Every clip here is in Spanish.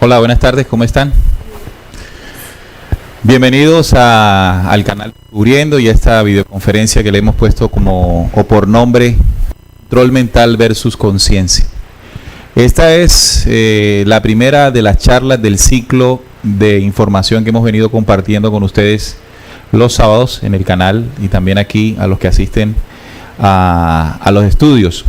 Hola, buenas tardes, ¿cómo están? Bienvenidos al canal Descubriendo y a esta videoconferencia que le hemos puesto como o por nombre Control Mental versus Conciencia. Esta es la primera de las charlas del ciclo de información que hemos venido compartiendo con ustedes los sábados en el canal y también aquí a los que asisten a los estudios.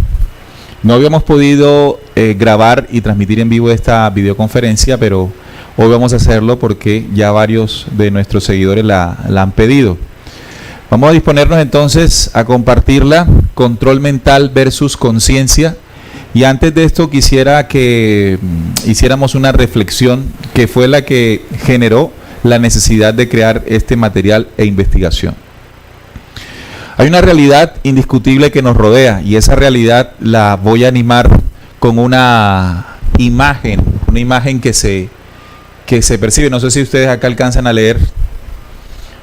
No habíamos podido grabar y transmitir en vivo esta videoconferencia, pero hoy vamos a hacerlo porque ya varios de nuestros seguidores la han pedido. Vamos a disponernos entonces a compartirla, Control Mental versus Conciencia. Y antes de esto quisiera que hiciéramos una reflexión que fue la que generó la necesidad de crear este material e investigación. Hay una realidad indiscutible que nos rodea y esa realidad la voy a animar con una imagen que se percibe. No sé si ustedes acá alcanzan a leer.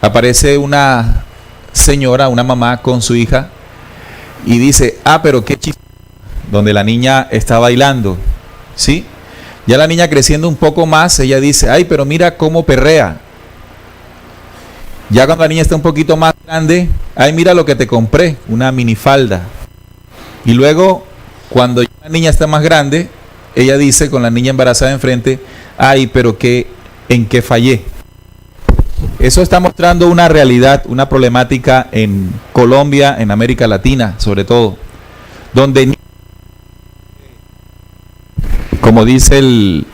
Aparece una señora, una mamá con su hija y dice, pero qué chistoso, donde la niña está bailando, ¿sí? Ya la niña creciendo un poco más, ella dice, pero mira cómo perrea. Ya cuando la niña está un poquito más grande, mira lo que te compré, una minifalda. Y luego, cuando la niña está más grande, ella dice, con la niña embarazada enfrente, pero ¿en qué fallé? Eso está mostrando una realidad, una problemática en Colombia, en América Latina, sobre todo, donde, como dice el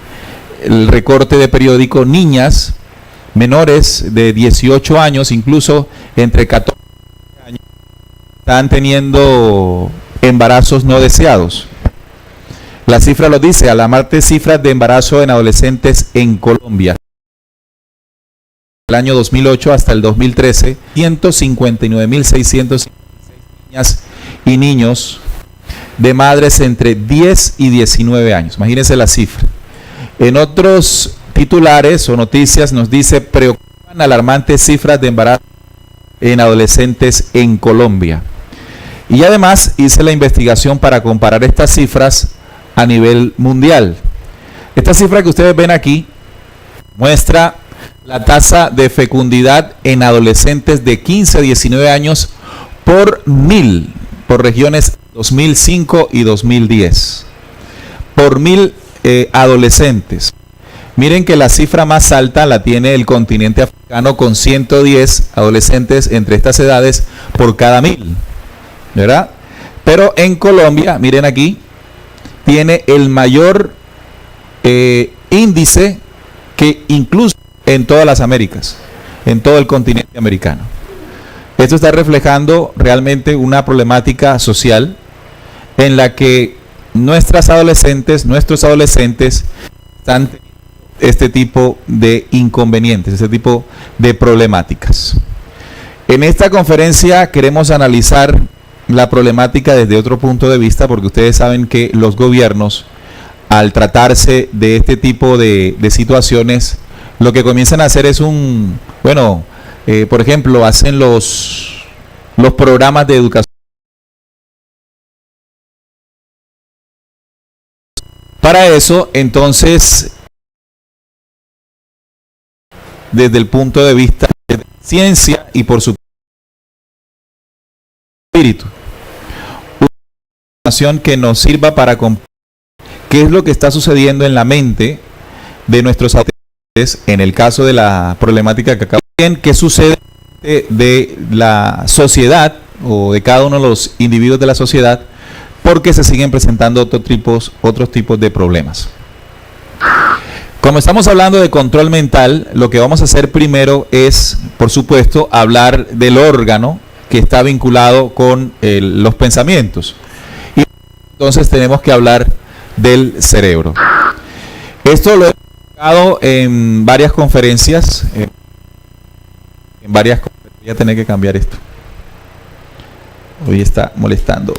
recorte de periódico, niñas menores de 18 años, incluso entre 14 años, están teniendo embarazos no deseados. La cifra lo dice, alarmantes cifras de embarazo en adolescentes en Colombia. Del año 2008 hasta el 2013, 159.656 niñas y niños de madres entre 10 y 19 años. Imagínense la cifra. En otros titulares o noticias nos dice, preocupan alarmantes cifras de embarazo en adolescentes en Colombia. Y además hice la investigación para comparar estas cifras a nivel mundial. Esta cifra que ustedes ven aquí muestra la tasa de fecundidad en adolescentes de 15 a 19 años por 1000, por regiones 2005 y 2010. Por 1000 adolescentes. Miren que la cifra más alta la tiene el continente africano con 110 adolescentes entre estas edades por cada 1000, ¿verdad? Pero en Colombia, miren aquí, tiene el mayor índice que incluso en todas las Américas, en todo el continente americano. Esto está reflejando realmente una problemática social en la que nuestros adolescentes están teniendo este tipo de inconvenientes, este tipo de problemáticas. En esta conferencia queremos analizar la problemática desde otro punto de vista, porque ustedes saben que los gobiernos, al tratarse de este tipo de situaciones, lo que comienzan a hacer es por ejemplo, hacen los programas de educación. Para eso, entonces, desde el punto de vista de ciencia y por su espíritu, una información que nos sirva para comprender qué es lo que está sucediendo en la mente de nuestros adolescentes, en el caso de la problemática que acabo de ver, qué sucede de la sociedad o de cada uno de los individuos de la sociedad, porque se siguen presentando otros tipos de problemas. Como estamos hablando de control mental, lo que vamos a hacer primero es, por supuesto, hablar del órgano que está vinculado con los pensamientos. Y entonces tenemos que hablar del cerebro. Esto lo he explicado en varias conferencias. Voy a tener que cambiar esto. Hoy está molestando.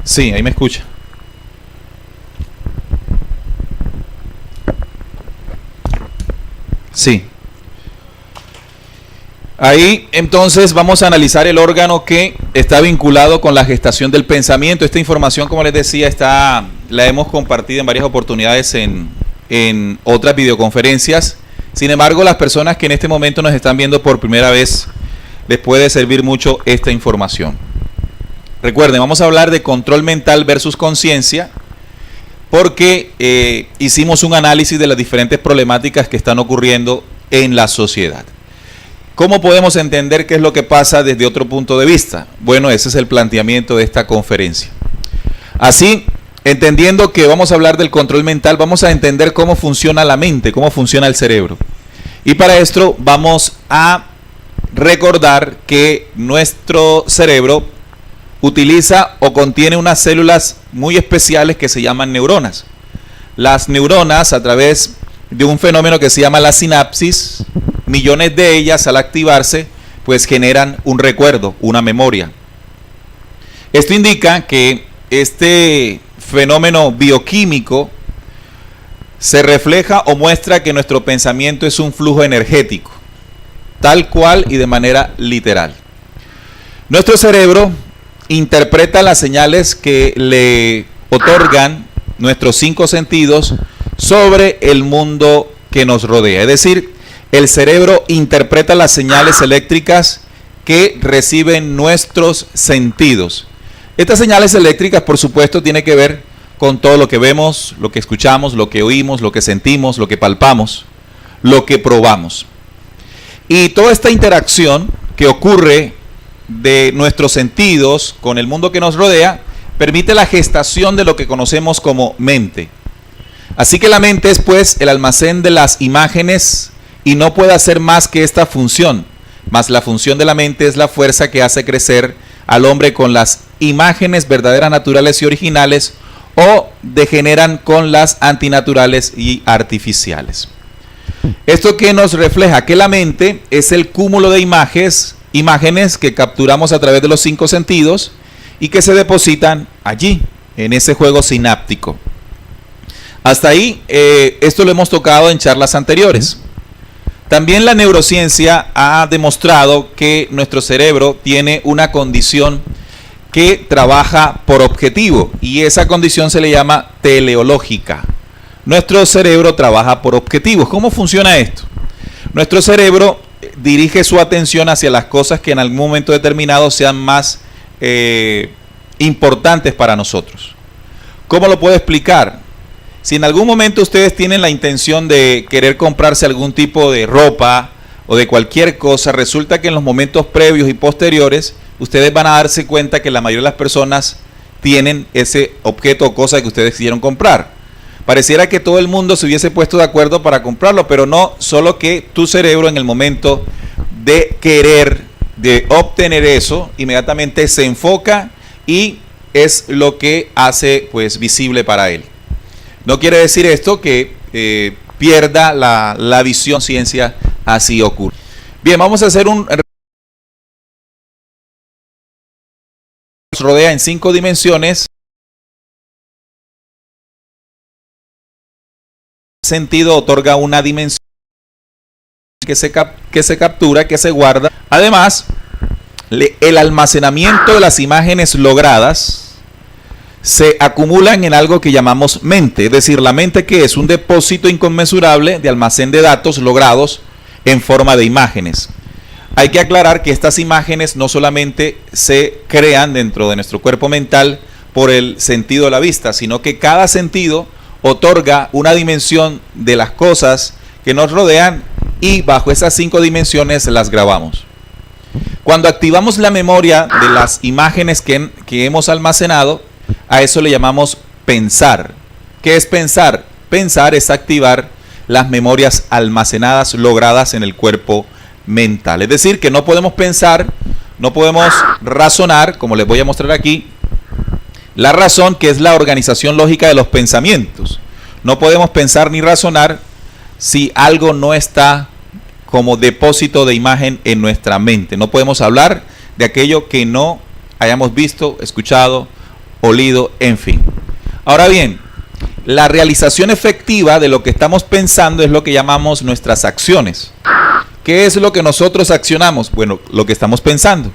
Sí, ahí me escucha. Sí. Ahí entonces vamos a analizar el órgano que está vinculado con la gestación del pensamiento. Esta información, como les decía, la hemos compartido en varias oportunidades en otras videoconferencias. Sin embargo, las personas que en este momento nos están viendo por primera vez, les puede servir mucho esta información. Recuerden, vamos a hablar de control mental versus conciencia, porque hicimos un análisis de las diferentes problemáticas que están ocurriendo en la sociedad. ¿Cómo podemos entender qué es lo que pasa desde otro punto de vista? Bueno, ese es el planteamiento de esta conferencia. Así, entendiendo que vamos a hablar del control mental, vamos a entender cómo funciona la mente, cómo funciona el cerebro. Y para esto vamos a recordar que nuestro cerebro utiliza o contiene unas células muy especiales que se llaman neuronas. Las neuronas, a través de un fenómeno que se llama la sinapsis, millones de ellas al activarse, pues generan un recuerdo, una memoria. Esto indica que este fenómeno bioquímico se refleja o muestra que nuestro pensamiento es un flujo energético, tal cual y de manera literal. Nuestro cerebro interpreta las señales que le otorgan nuestros 5 sentidos sobre el mundo que nos rodea. Es decir, el cerebro interpreta las señales eléctricas que reciben nuestros sentidos. Estas señales eléctricas, por supuesto, tienen que ver con todo lo que vemos, lo que escuchamos, lo que oímos, lo que sentimos, lo que palpamos, lo que probamos. Y toda esta interacción que ocurre de nuestros sentidos con el mundo que nos rodea permite la gestación de lo que conocemos como mente. Así que la mente es pues el almacén de las imágenes y no puede hacer más que esta función. Mas la función de la mente es la fuerza que hace crecer al hombre con las imágenes verdaderas, naturales y originales, o degeneran con las antinaturales y artificiales. Esto que nos refleja que la mente es el cúmulo de imágenes que capturamos a través de los 5 sentidos y que se depositan allí, en ese juego sináptico. Hasta ahí, esto lo hemos tocado en charlas anteriores. También la neurociencia ha demostrado que nuestro cerebro tiene una condición que trabaja por objetivo, y esa condición se le llama teleológica. Nuestro cerebro trabaja por objetivos. ¿Cómo funciona esto? Nuestro cerebro dirige su atención hacia las cosas que en algún momento determinado sean más importantes para nosotros. ¿Cómo lo puedo explicar? Si en algún momento ustedes tienen la intención de querer comprarse algún tipo de ropa o de cualquier cosa, resulta que en los momentos previos y posteriores ustedes van a darse cuenta que la mayoría de las personas tienen ese objeto o cosa que ustedes quisieron comprar. Pareciera que todo el mundo se hubiese puesto de acuerdo para comprarlo, pero no, solo que tu cerebro en el momento de querer, de obtener eso, inmediatamente se enfoca y es lo que hace pues visible para él. No quiere decir esto que pierda la visión, ciencia, así ocurre. Bien, vamos a hacer un rodea en 5 dimensiones. Sentido otorga una dimensión que se captura, que se guarda. Además, el almacenamiento de las imágenes logradas se acumulan en algo que llamamos mente, es decir, la mente, que es un depósito inconmensurable de almacén de datos logrados en forma de imágenes. Hay que aclarar que estas imágenes no solamente se crean dentro de nuestro cuerpo mental por el sentido de la vista, sino que cada sentido otorga una dimensión de las cosas que nos rodean y bajo esas 5 dimensiones las grabamos. Cuando activamos la memoria de las imágenes que hemos almacenado, a eso le llamamos pensar. ¿Qué es pensar? Pensar es activar las memorias almacenadas, logradas en el cuerpo mental. Es decir, que no podemos pensar, no podemos razonar, como les voy a mostrar aquí. La razón, que es la organización lógica de los pensamientos. No podemos pensar ni razonar si algo no está como depósito de imagen en nuestra mente. No podemos hablar de aquello que no hayamos visto, escuchado, olido, en fin. Ahora bien, la realización efectiva de lo que estamos pensando es lo que llamamos nuestras acciones. ¿Qué es lo que nosotros accionamos? Bueno, lo que estamos pensando.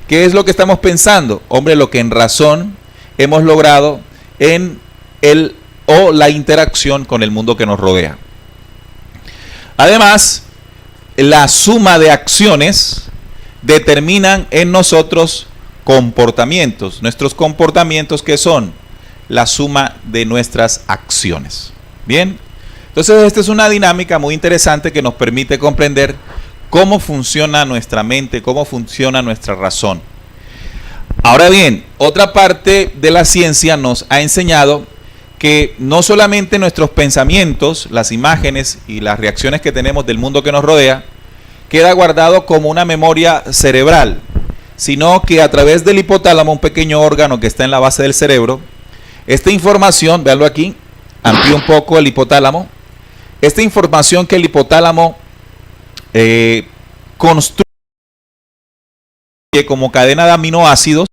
¿Qué es lo que estamos pensando? Hombre, lo que en razón hemos logrado en el o la interacción con el mundo que nos rodea. Además, la suma de acciones determinan en nosotros comportamientos. Nuestros comportamientos, ¿qué son? La suma de nuestras acciones. Bien, entonces esta es una dinámica muy interesante que nos permite comprender cómo funciona nuestra mente, cómo funciona nuestra razón. Ahora bien, otra parte de la ciencia nos ha enseñado que no solamente nuestros pensamientos, las imágenes y las reacciones que tenemos del mundo que nos rodea, queda guardado como una memoria cerebral, sino que a través del hipotálamo, un pequeño órgano que está en la base del cerebro, esta información, véanlo aquí, amplío un poco el hipotálamo, esta información que el hipotálamo construye como cadena de aminoácidos,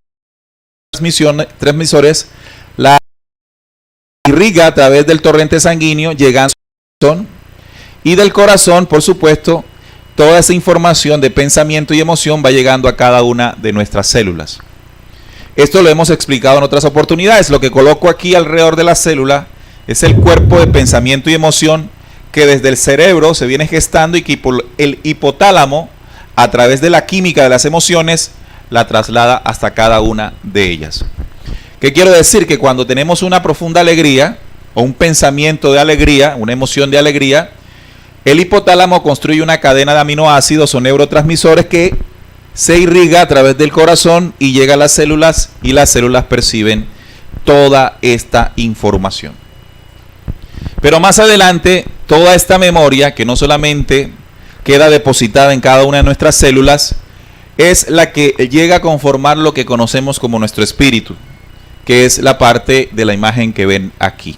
transmisores, la irriga a través del torrente sanguíneo, llegando al corazón, y del corazón, por supuesto, toda esa información de pensamiento y emoción va llegando a cada una de nuestras células. Esto lo hemos explicado en otras oportunidades. Lo que coloco aquí alrededor de la célula es el cuerpo de pensamiento y emoción que desde el cerebro se viene gestando y que el hipotálamo, a través de la química de las emociones, la traslada hasta cada una de ellas. ¿Qué quiero decir? Que cuando tenemos una profunda alegría o un pensamiento de alegría, una emoción de alegría, el hipotálamo construye una cadena de aminoácidos o neurotransmisores que se irriga a través del corazón y llega a las células, y las células perciben toda esta información. Pero más adelante, toda esta memoria, que no solamente queda depositada en cada una de nuestras células, es la que llega a conformar lo que conocemos como nuestro espíritu, que es la parte de la imagen que ven aquí.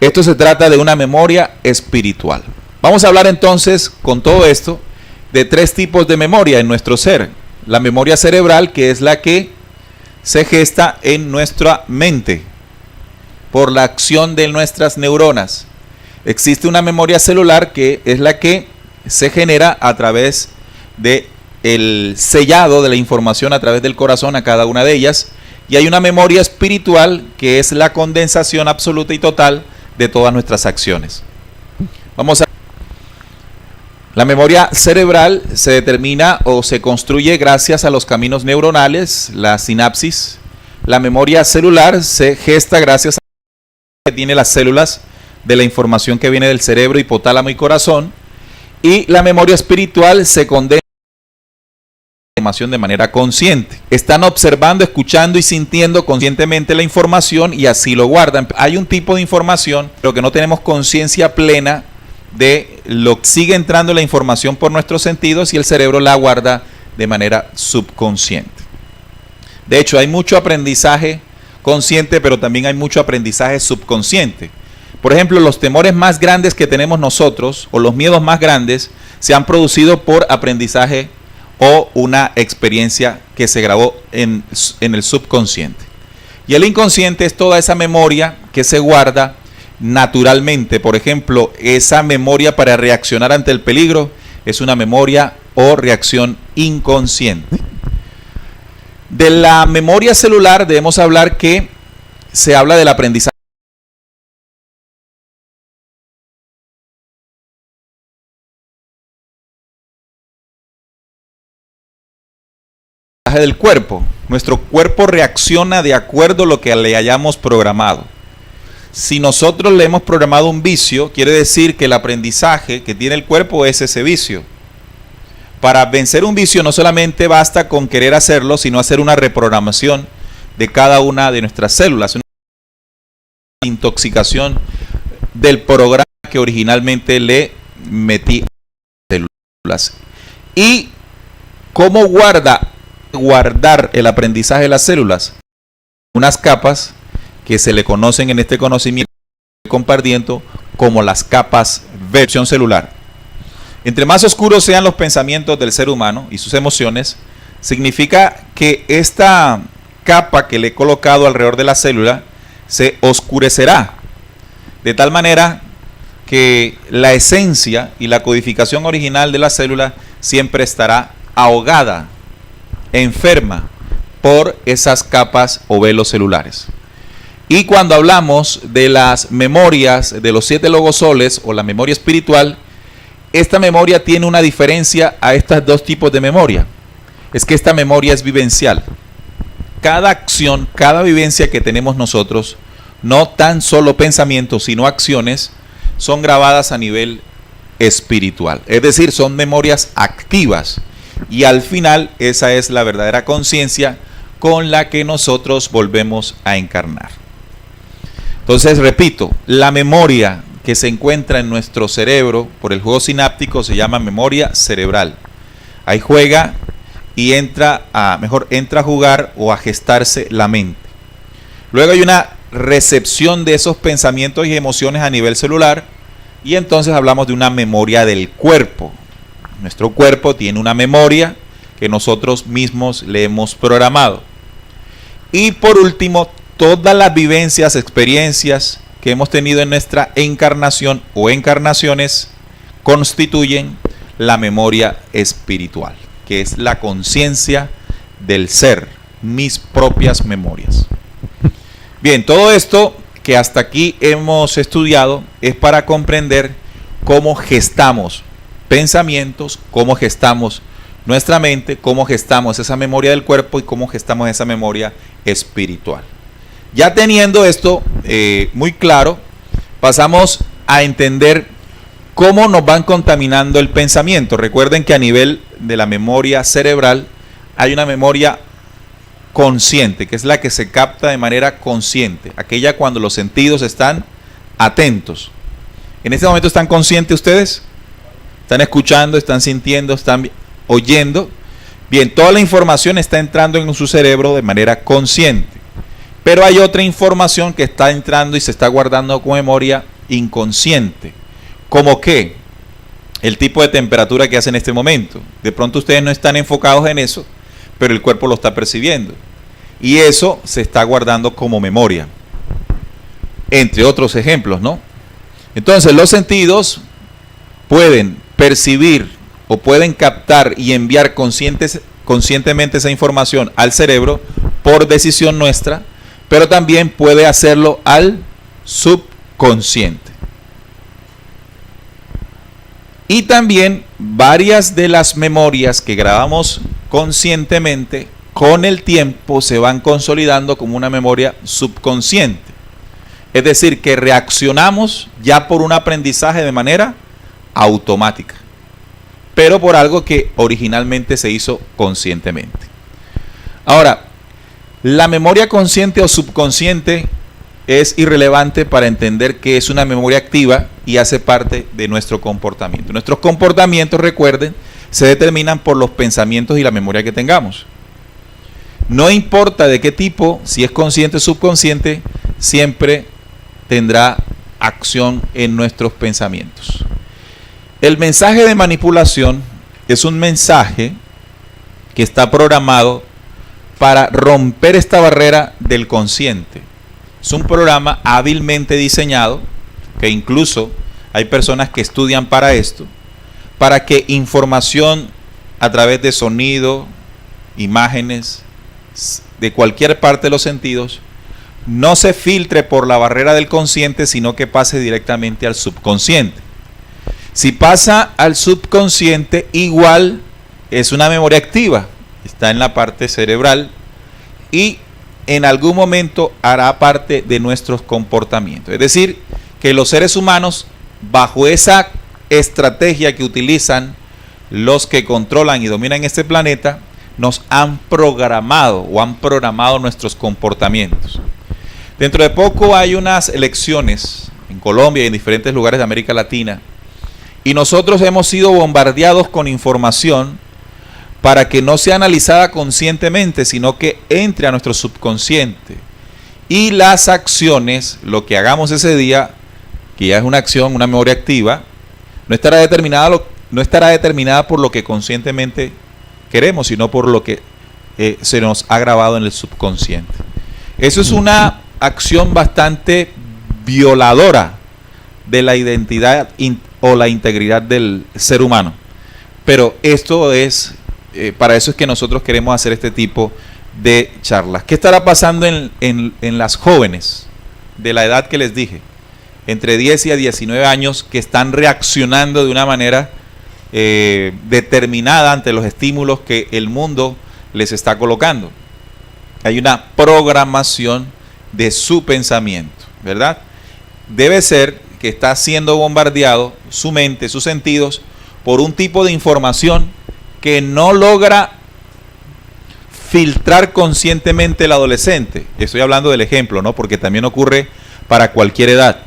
Esto se trata de una memoria espiritual. Vamos a hablar entonces, con todo esto, de tres tipos de memoria en nuestro ser. La memoria cerebral, que es la que se gesta en nuestra mente por la acción de nuestras neuronas. Existe una memoria celular, que es la que se genera a través de el sellado de la información a través del corazón a cada una de ellas, y hay una memoria espiritual, que es la condensación absoluta y total de todas nuestras acciones. Vamos a La memoria cerebral se determina o se construye gracias a los caminos neuronales, la sinapsis. La memoria celular se gesta gracias a que tiene las células de la información que viene del cerebro, hipotálamo y corazón. Y la memoria espiritual se condensa la información de manera consciente. Están observando, escuchando y sintiendo conscientemente la información y así lo guardan. Hay un tipo de información, pero que no tenemos conciencia plena de lo que sigue entrando la información por nuestros sentidos, y el cerebro la guarda de manera subconsciente. De hecho, hay mucho aprendizaje consciente, pero también hay mucho aprendizaje subconsciente. Por ejemplo, los temores más grandes que tenemos nosotros, o los miedos más grandes, se han producido por aprendizaje o una experiencia que se grabó en el subconsciente. Y el inconsciente es toda esa memoria que se guarda naturalmente. Por ejemplo, esa memoria para reaccionar ante el peligro es una memoria o reacción inconsciente. De la memoria celular debemos hablar que se habla del aprendizaje del cuerpo. Nuestro cuerpo reacciona de acuerdo a lo que le hayamos programado. Si nosotros le hemos programado un vicio, quiere decir que el aprendizaje que tiene el cuerpo es ese vicio. Para vencer un vicio no solamente basta con querer hacerlo, sino hacer una reprogramación de cada una de nuestras células, una intoxicación del programa que originalmente le metí a las células. ¿Y cómo guardar el aprendizaje de las células? Unas capas que se le conocen en este conocimiento compartiendo como las capas versión celular. Entre más oscuros sean los pensamientos del ser humano y sus emociones, significa que esta capa que le he colocado alrededor de la célula se oscurecerá, de tal manera que la esencia y la codificación original de la célula siempre estará ahogada, enferma por esas capas o velos celulares. Y cuando hablamos de las memorias de los 7 logosoles o la memoria espiritual, esta memoria tiene una diferencia a estos dos tipos de memoria. Es que esta memoria es vivencial. Cada acción, cada vivencia que tenemos nosotros, no tan solo pensamientos, sino acciones, son grabadas a nivel espiritual. Es decir, son memorias activas. Y al final, esa es la verdadera conciencia con la que nosotros volvemos a encarnar. Entonces, repito, la memoria que se encuentra en nuestro cerebro por el juego sináptico se llama memoria cerebral. Ahí juega y entra a jugar o a gestarse la mente. Luego hay una recepción de esos pensamientos y emociones a nivel celular y entonces hablamos de una memoria del cuerpo. Nuestro cuerpo tiene una memoria que nosotros mismos le hemos programado. Y por último, todas las vivencias, experiencias que hemos tenido en nuestra encarnación o encarnaciones constituyen la memoria espiritual, que es la conciencia del ser, mis propias memorias. Bien, todo esto que hasta aquí hemos estudiado es para comprender cómo gestamos pensamientos, cómo gestamos nuestra mente, cómo gestamos esa memoria del cuerpo y cómo gestamos esa memoria espiritual. Ya teniendo esto muy claro, pasamos a entender cómo nos van contaminando el pensamiento. Recuerden que a nivel de la memoria cerebral hay una memoria consciente, que es la que se capta de manera consciente, aquella cuando los sentidos están atentos. ¿En este momento están conscientes ustedes? ¿Están escuchando, están sintiendo, están oyendo? Bien, toda la información está entrando en su cerebro de manera consciente. Pero hay otra información que está entrando y se está guardando con memoria inconsciente. ¿Cómo qué? El tipo de temperatura que hace en este momento. De pronto ustedes no están enfocados en eso, pero el cuerpo lo está percibiendo. Y eso se está guardando como memoria. Entre otros ejemplos, ¿no? Entonces los sentidos pueden percibir o pueden captar y enviar conscientemente esa información al cerebro por decisión nuestra, pero también puede hacerlo al subconsciente. Y también varias de las memorias que grabamos conscientemente, con el tiempo se van consolidando como una memoria subconsciente. Es decir, que reaccionamos ya por un aprendizaje de manera automática, pero por algo que originalmente se hizo conscientemente. Ahora, la memoria consciente o subconsciente es irrelevante para entender que es una memoria activa y hace parte de nuestro comportamiento. Nuestros comportamientos, recuerden, se determinan por los pensamientos y la memoria que tengamos. No importa de qué tipo, si es consciente o subconsciente, siempre tendrá acción en nuestros pensamientos. El mensaje de manipulación es un mensaje que está programado para romper esta barrera del consciente. Es un programa hábilmente diseñado, que incluso hay personas que estudian para esto, para que información a través de sonido, imágenes, de cualquier parte de los sentidos, no se filtre por la barrera del consciente, sino que pase directamente al subconsciente. Si pasa al subconsciente, igual es una memoria activa, está en la parte cerebral y en algún momento hará parte de nuestros comportamientos. Es decir, que los seres humanos, bajo esa estrategia que utilizan los que controlan y dominan este planeta, nos han programado o han programado nuestros comportamientos. Dentro de poco hay unas elecciones en Colombia y en diferentes lugares de América Latina, y nosotros hemos sido bombardeados con información para que no sea analizada conscientemente, sino que entre a nuestro subconsciente. Y las acciones, lo que hagamos ese día, que ya es una acción, una memoria activa, no estará determinada por lo que conscientemente queremos, sino por lo que se nos ha grabado en el subconsciente. Eso es una acción bastante violadora de la identidad o la integridad del ser humano. Pero esto es, para eso es que nosotros queremos hacer este tipo de charlas. ¿Qué estará pasando en las jóvenes de la edad que les dije? Entre 10 y a 19 años, que están reaccionando de una manera determinada ante los estímulos que el mundo les está colocando. Hay una programación de su pensamiento, ¿verdad? Debe ser que está siendo bombardeado su mente, sus sentidos, por un tipo de información que no logra filtrar conscientemente el adolescente. Estoy hablando del ejemplo, ¿no? Porque también ocurre para cualquier edad.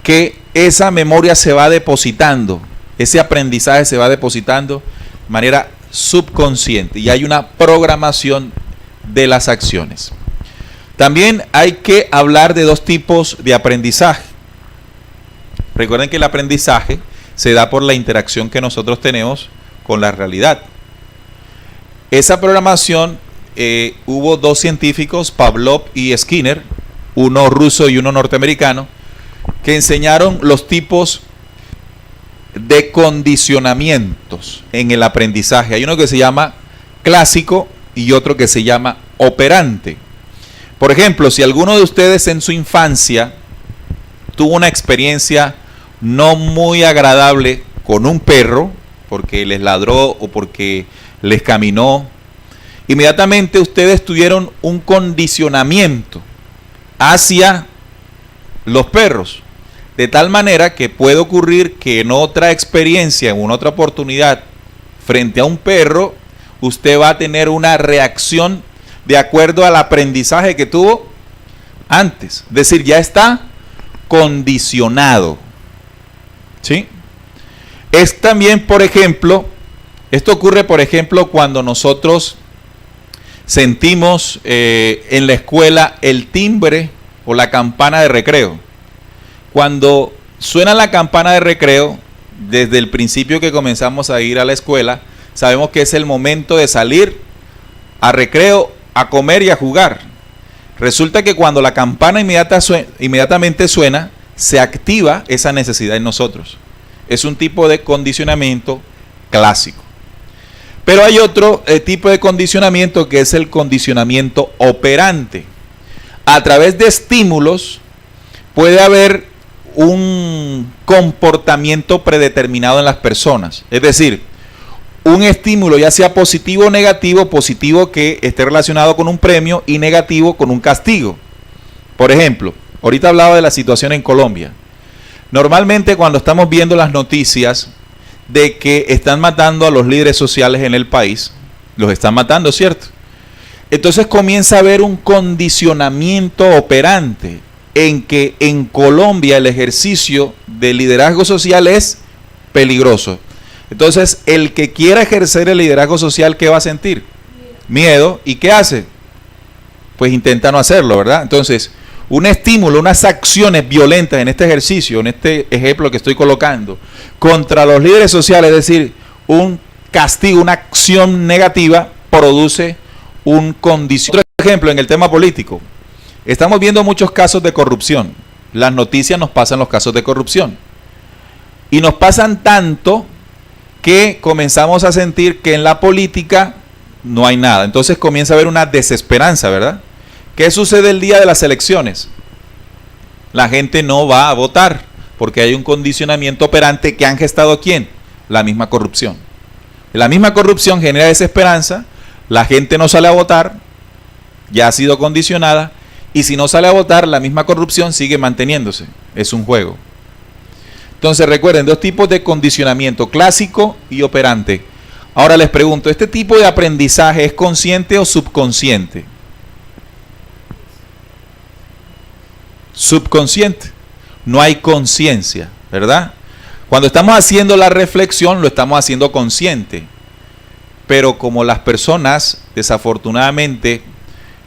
Que esa memoria se va depositando, ese aprendizaje se va depositando de manera subconsciente y hay una programación de las acciones. También hay que hablar de dos tipos de aprendizaje. Recuerden que el aprendizaje se da por la interacción que nosotros tenemos con la realidad. Esa programación, hubo dos científicos, Pavlov y Skinner, uno ruso y uno norteamericano, que enseñaron los tipos de condicionamientos en el aprendizaje. Hay uno que se llama clásico y otro que se llama operante. Por ejemplo, si alguno de ustedes en su infancia tuvo una experiencia no muy agradable con un perro, porque les ladró o porque les caminó, inmediatamente ustedes tuvieron un condicionamiento hacia los perros, de tal manera que puede ocurrir que en otra experiencia, en otra oportunidad, frente a un perro, usted va a tener una reacción de acuerdo al aprendizaje que tuvo antes. Es decir, ya está condicionado. ¿Sí? Es también, por ejemplo, esto ocurre, por ejemplo, cuando nosotros sentimos en la escuela el timbre o la campana de recreo. Cuando suena la campana de recreo, desde el principio que comenzamos a ir a la escuela, sabemos que es el momento de salir a recreo, a comer y a jugar. Resulta que cuando la campana inmediatamente suena, se activa esa necesidad en nosotros. Es un tipo de condicionamiento clásico. Pero hay otro tipo de condicionamiento que es el condicionamiento operante. A través de estímulos puede haber un comportamiento predeterminado en las personas. Es decir, un estímulo ya sea positivo o negativo, positivo que esté relacionado con un premio y negativo con un castigo. Por ejemplo, ahorita hablaba de la situación en Colombia. Normalmente cuando estamos viendo las noticias de que están matando a los líderes sociales en el país, los están matando, ¿cierto? Entonces comienza a haber un condicionamiento operante en que en Colombia el ejercicio del liderazgo social es peligroso. Entonces el que quiera ejercer el liderazgo social, ¿qué va a sentir? Miedo. ¿Y qué hace? Pues intenta no hacerlo, ¿verdad? Entonces, un estímulo, unas acciones violentas en este ejercicio, en este ejemplo que estoy colocando, contra los líderes sociales, es decir, un castigo, una acción negativa, produce un condicionamiento. Otro ejemplo, en el tema político, estamos viendo muchos casos de corrupción. Las noticias nos pasan los casos de corrupción. Y nos pasan tanto que comenzamos a sentir que en la política no hay nada. Entonces comienza a haber una desesperanza, ¿verdad? ¿Qué sucede el día de las elecciones? La gente no va a votar porque hay un condicionamiento operante que han gestado ¿quién? La misma corrupción. La misma corrupción genera desesperanza, la gente no sale a votar, ya ha sido condicionada, y si no sale a votar, la misma corrupción sigue manteniéndose. Es un juego. Entonces recuerden, dos tipos de condicionamiento, clásico y operante. Ahora les pregunto, ¿este tipo de aprendizaje es consciente o subconsciente? Subconsciente. No hay conciencia, ¿verdad? Cuando estamos haciendo la reflexión, lo estamos haciendo consciente. Pero como las personas, desafortunadamente,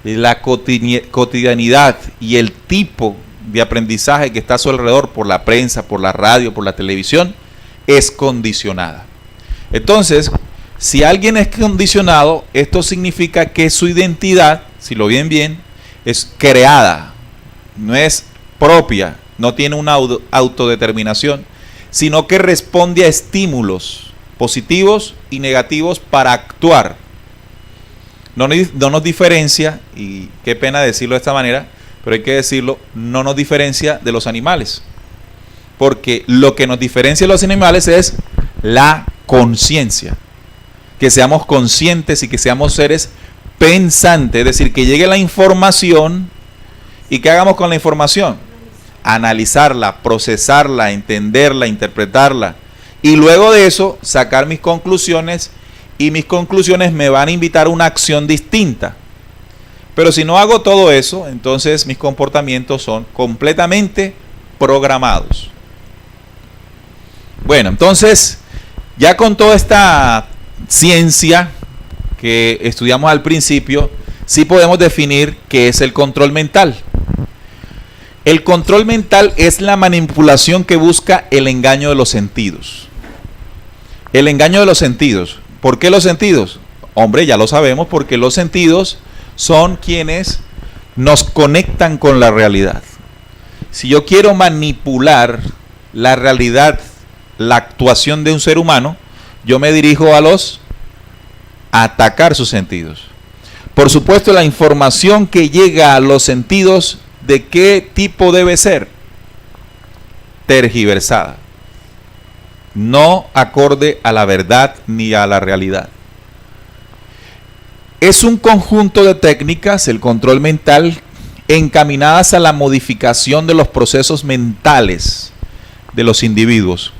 la cotidianidad y el tipo de aprendizaje que está a su alrededor por la prensa, por la radio, por la televisión, es condicionada. Entonces, si alguien es condicionado, esto significa que su identidad, si lo ven bien, es creada, no es propia, no tiene una autodeterminación, sino que responde a estímulos positivos y negativos para actuar. No nos diferencia, y qué pena decirlo de esta manera, pero hay que decirlo, no nos diferencia de los animales. Porque lo que nos diferencia de los animales es la conciencia. Que seamos conscientes y que seamos seres pensantes, es decir, que llegue la información y ¿qué hagamos con la información? Analizarla, procesarla, entenderla, interpretarla y luego de eso sacar mis conclusiones, y mis conclusiones me van a invitar a una acción distinta. Pero si no hago todo eso, entonces mis comportamientos son completamente programados. Bueno, entonces ya con toda esta ciencia que estudiamos al principio, sí podemos definir qué es el control mental. El control mental es la manipulación que busca el engaño de los sentidos. El engaño de los sentidos. ¿Por qué los sentidos? Hombre, ya lo sabemos, porque los sentidos son quienes nos conectan con la realidad. Si yo quiero manipular la realidad, la actuación de un ser humano, yo me dirijo a atacar sus sentidos. Por supuesto, la información que llega a los sentidos, ¿de qué tipo debe ser? Tergiversada. No acorde a la verdad ni a la realidad. Es un conjunto de técnicas, el control mental, encaminadas a la modificación de los procesos mentales de los individuos.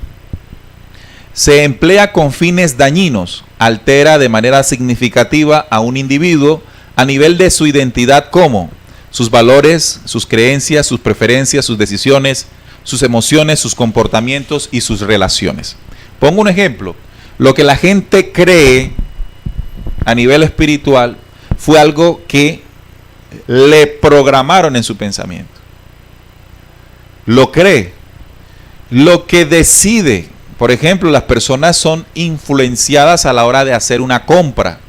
Se emplea con fines dañinos, altera de manera significativa a un individuo a nivel de su identidad, como sus valores, sus creencias, sus preferencias, sus decisiones, sus emociones, sus comportamientos y sus relaciones. Pongo un ejemplo. Lo que la gente cree a nivel espiritual fue algo que le programaron en su pensamiento. Lo cree. Lo que decide, por ejemplo, las personas son influenciadas a la hora de hacer una compra.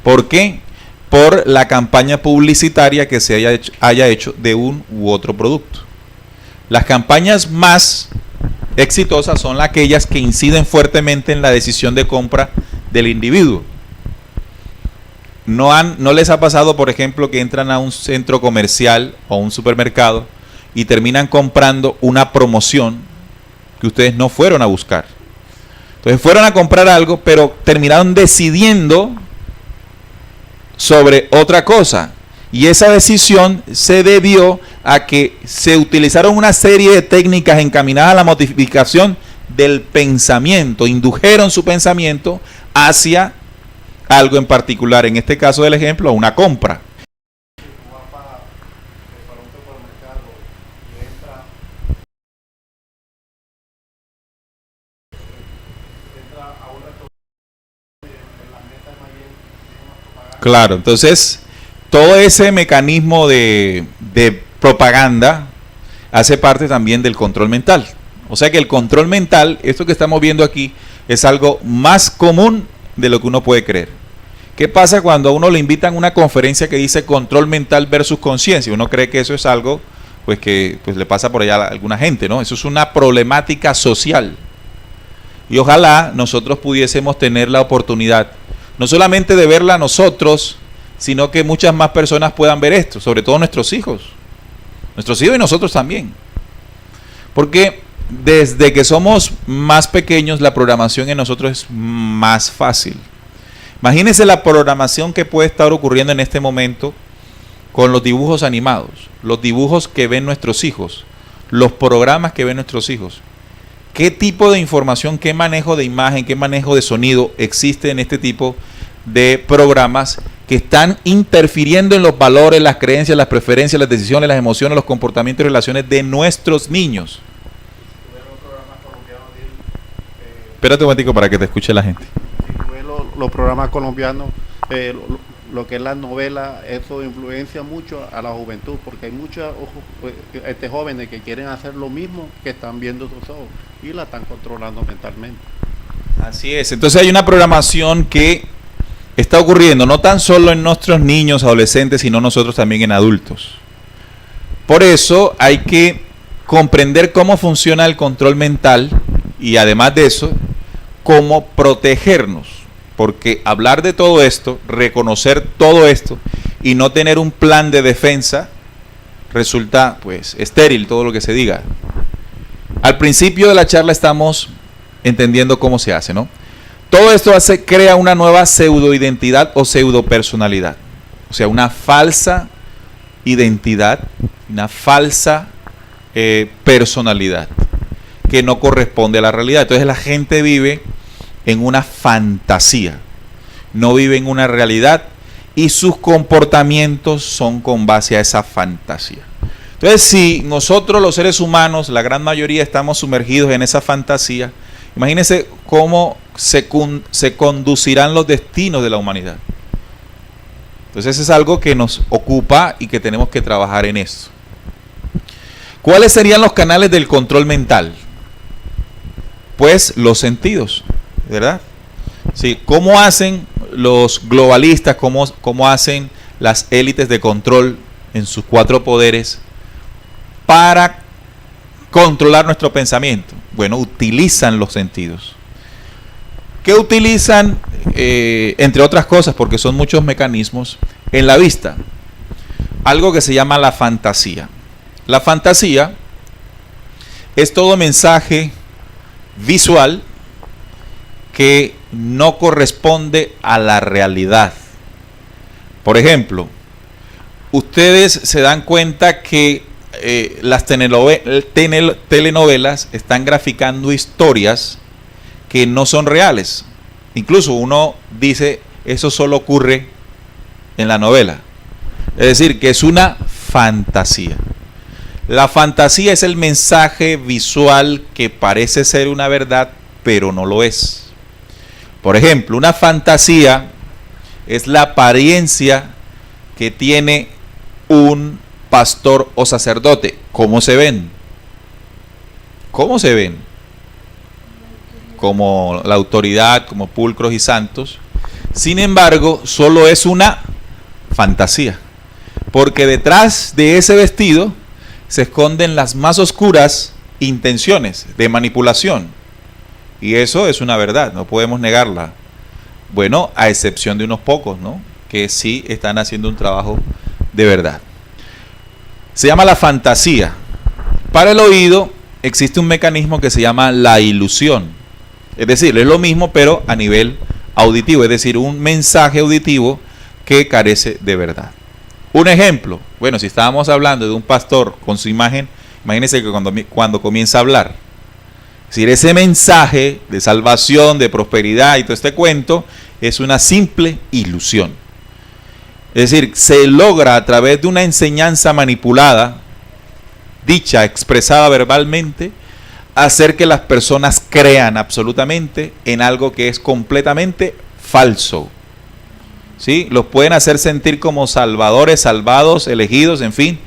¿Por qué? Por la campaña publicitaria que se haya hecho de un u otro producto. Las campañas más exitosas son aquellas que inciden fuertemente en la decisión de compra del individuo. ¿No les ha pasado, por ejemplo, que entran a un centro comercial o un supermercado y terminan comprando una promoción que ustedes no fueron a buscar? Entonces fueron a comprar algo, pero terminaron decidiendo sobre otra cosa. Y esa decisión se debió a que se utilizaron una serie de técnicas encaminadas a la modificación del pensamiento, indujeron su pensamiento hacia algo en particular, en este caso del ejemplo, una compra. Claro, entonces todo ese mecanismo de propaganda hace parte también del control mental. O sea que el control mental, esto que estamos viendo aquí, es algo más común de lo que uno puede creer. ¿Qué pasa cuando a uno le invitan a una conferencia que dice control mental versus conciencia? Uno cree que eso es algo que le pasa por allá a alguna gente, ¿no? Eso es una problemática social. Y ojalá nosotros pudiésemos tener la oportunidad, no solamente de verla nosotros, sino que muchas más personas puedan ver esto, sobre todo nuestros hijos y nosotros también. Porque desde que somos más pequeños, la programación en nosotros es más fácil. Imagínense la programación que puede estar ocurriendo en este momento con los dibujos animados, los dibujos que ven nuestros hijos, los programas que ven nuestros hijos. ¿Qué tipo de información, qué manejo de imagen, qué manejo de sonido existe en este tipo de programas que están interfiriendo en los valores, las creencias, las preferencias, las decisiones, las emociones, los comportamientos y relaciones de nuestros niños? Espérate un momentico para que te escuche la gente. Los programas colombianos, lo que es la novela, eso influencia mucho a la juventud, porque hay muchos jóvenes que quieren hacer lo mismo que están viendo sus ojos y la están controlando mentalmente. Así es, entonces hay una programación que está ocurriendo no tan solo en nuestros niños, adolescentes, sino nosotros también en adultos. Por eso hay que comprender cómo funciona el control mental y además de eso, cómo protegernos. Porque hablar de todo esto, reconocer todo esto y no tener un plan de defensa resulta pues estéril todo lo que se diga. Al principio de la charla estamos entendiendo cómo se hace, ¿no? Todo esto crea una nueva pseudoidentidad o pseudopersonalidad. O sea, una falsa identidad, una falsa personalidad que no corresponde a la realidad. Entonces la gente vive en una fantasía, no vive en una realidad y sus comportamientos son con base a esa fantasía. Entonces, si nosotros los seres humanos, la gran mayoría, estamos sumergidos en esa fantasía, imagínense cómo se conducirán los destinos de la humanidad. Entonces es algo que nos ocupa y que tenemos que trabajar en esto. ¿Cuáles serían los canales del control mental? Pues los sentidos, ¿verdad? Sí, ¿cómo hacen los globalistas, cómo hacen las élites de control en sus 4 poderes para controlar nuestro pensamiento? Bueno, utilizan los sentidos. ¿Qué utilizan? Entre otras cosas, porque son muchos mecanismos, en la vista. Algo que se llama la fantasía. La fantasía es todo mensaje visual que no corresponde a la realidad. Por ejemplo, ustedes se dan cuenta que las telenovelas están graficando historias que no son reales. Incluso uno dice, eso solo ocurre en la novela. Es decir, que es una fantasía. La fantasía es el mensaje visual que parece ser una verdad, pero no lo es. Por ejemplo, una fantasía es la apariencia que tiene un pastor o sacerdote. ¿Cómo se ven? ¿Cómo se ven? Como la autoridad, como pulcros y santos. Sin embargo, solo es una fantasía, porque detrás de ese vestido se esconden las más oscuras intenciones de manipulación, y eso es una verdad, no podemos negarla. Bueno, a excepción de unos pocos, ¿no?, que sí están haciendo un trabajo de verdad. Se llama la fantasía. Para el oído existe un mecanismo que se llama la ilusión. Es decir, es lo mismo pero a nivel auditivo, es decir, un mensaje auditivo que carece de verdad. Un ejemplo, bueno, si estábamos hablando de un pastor con su imagen, imagínense que cuando comienza a hablar, es decir, ese mensaje de salvación, de prosperidad y todo este cuento es una simple ilusión. Es decir, se logra a través de una enseñanza manipulada, dicha, expresada verbalmente, hacer que las personas crean absolutamente en algo que es completamente falso. ¿Sí? Los pueden hacer sentir como salvadores, salvados, elegidos, en fin,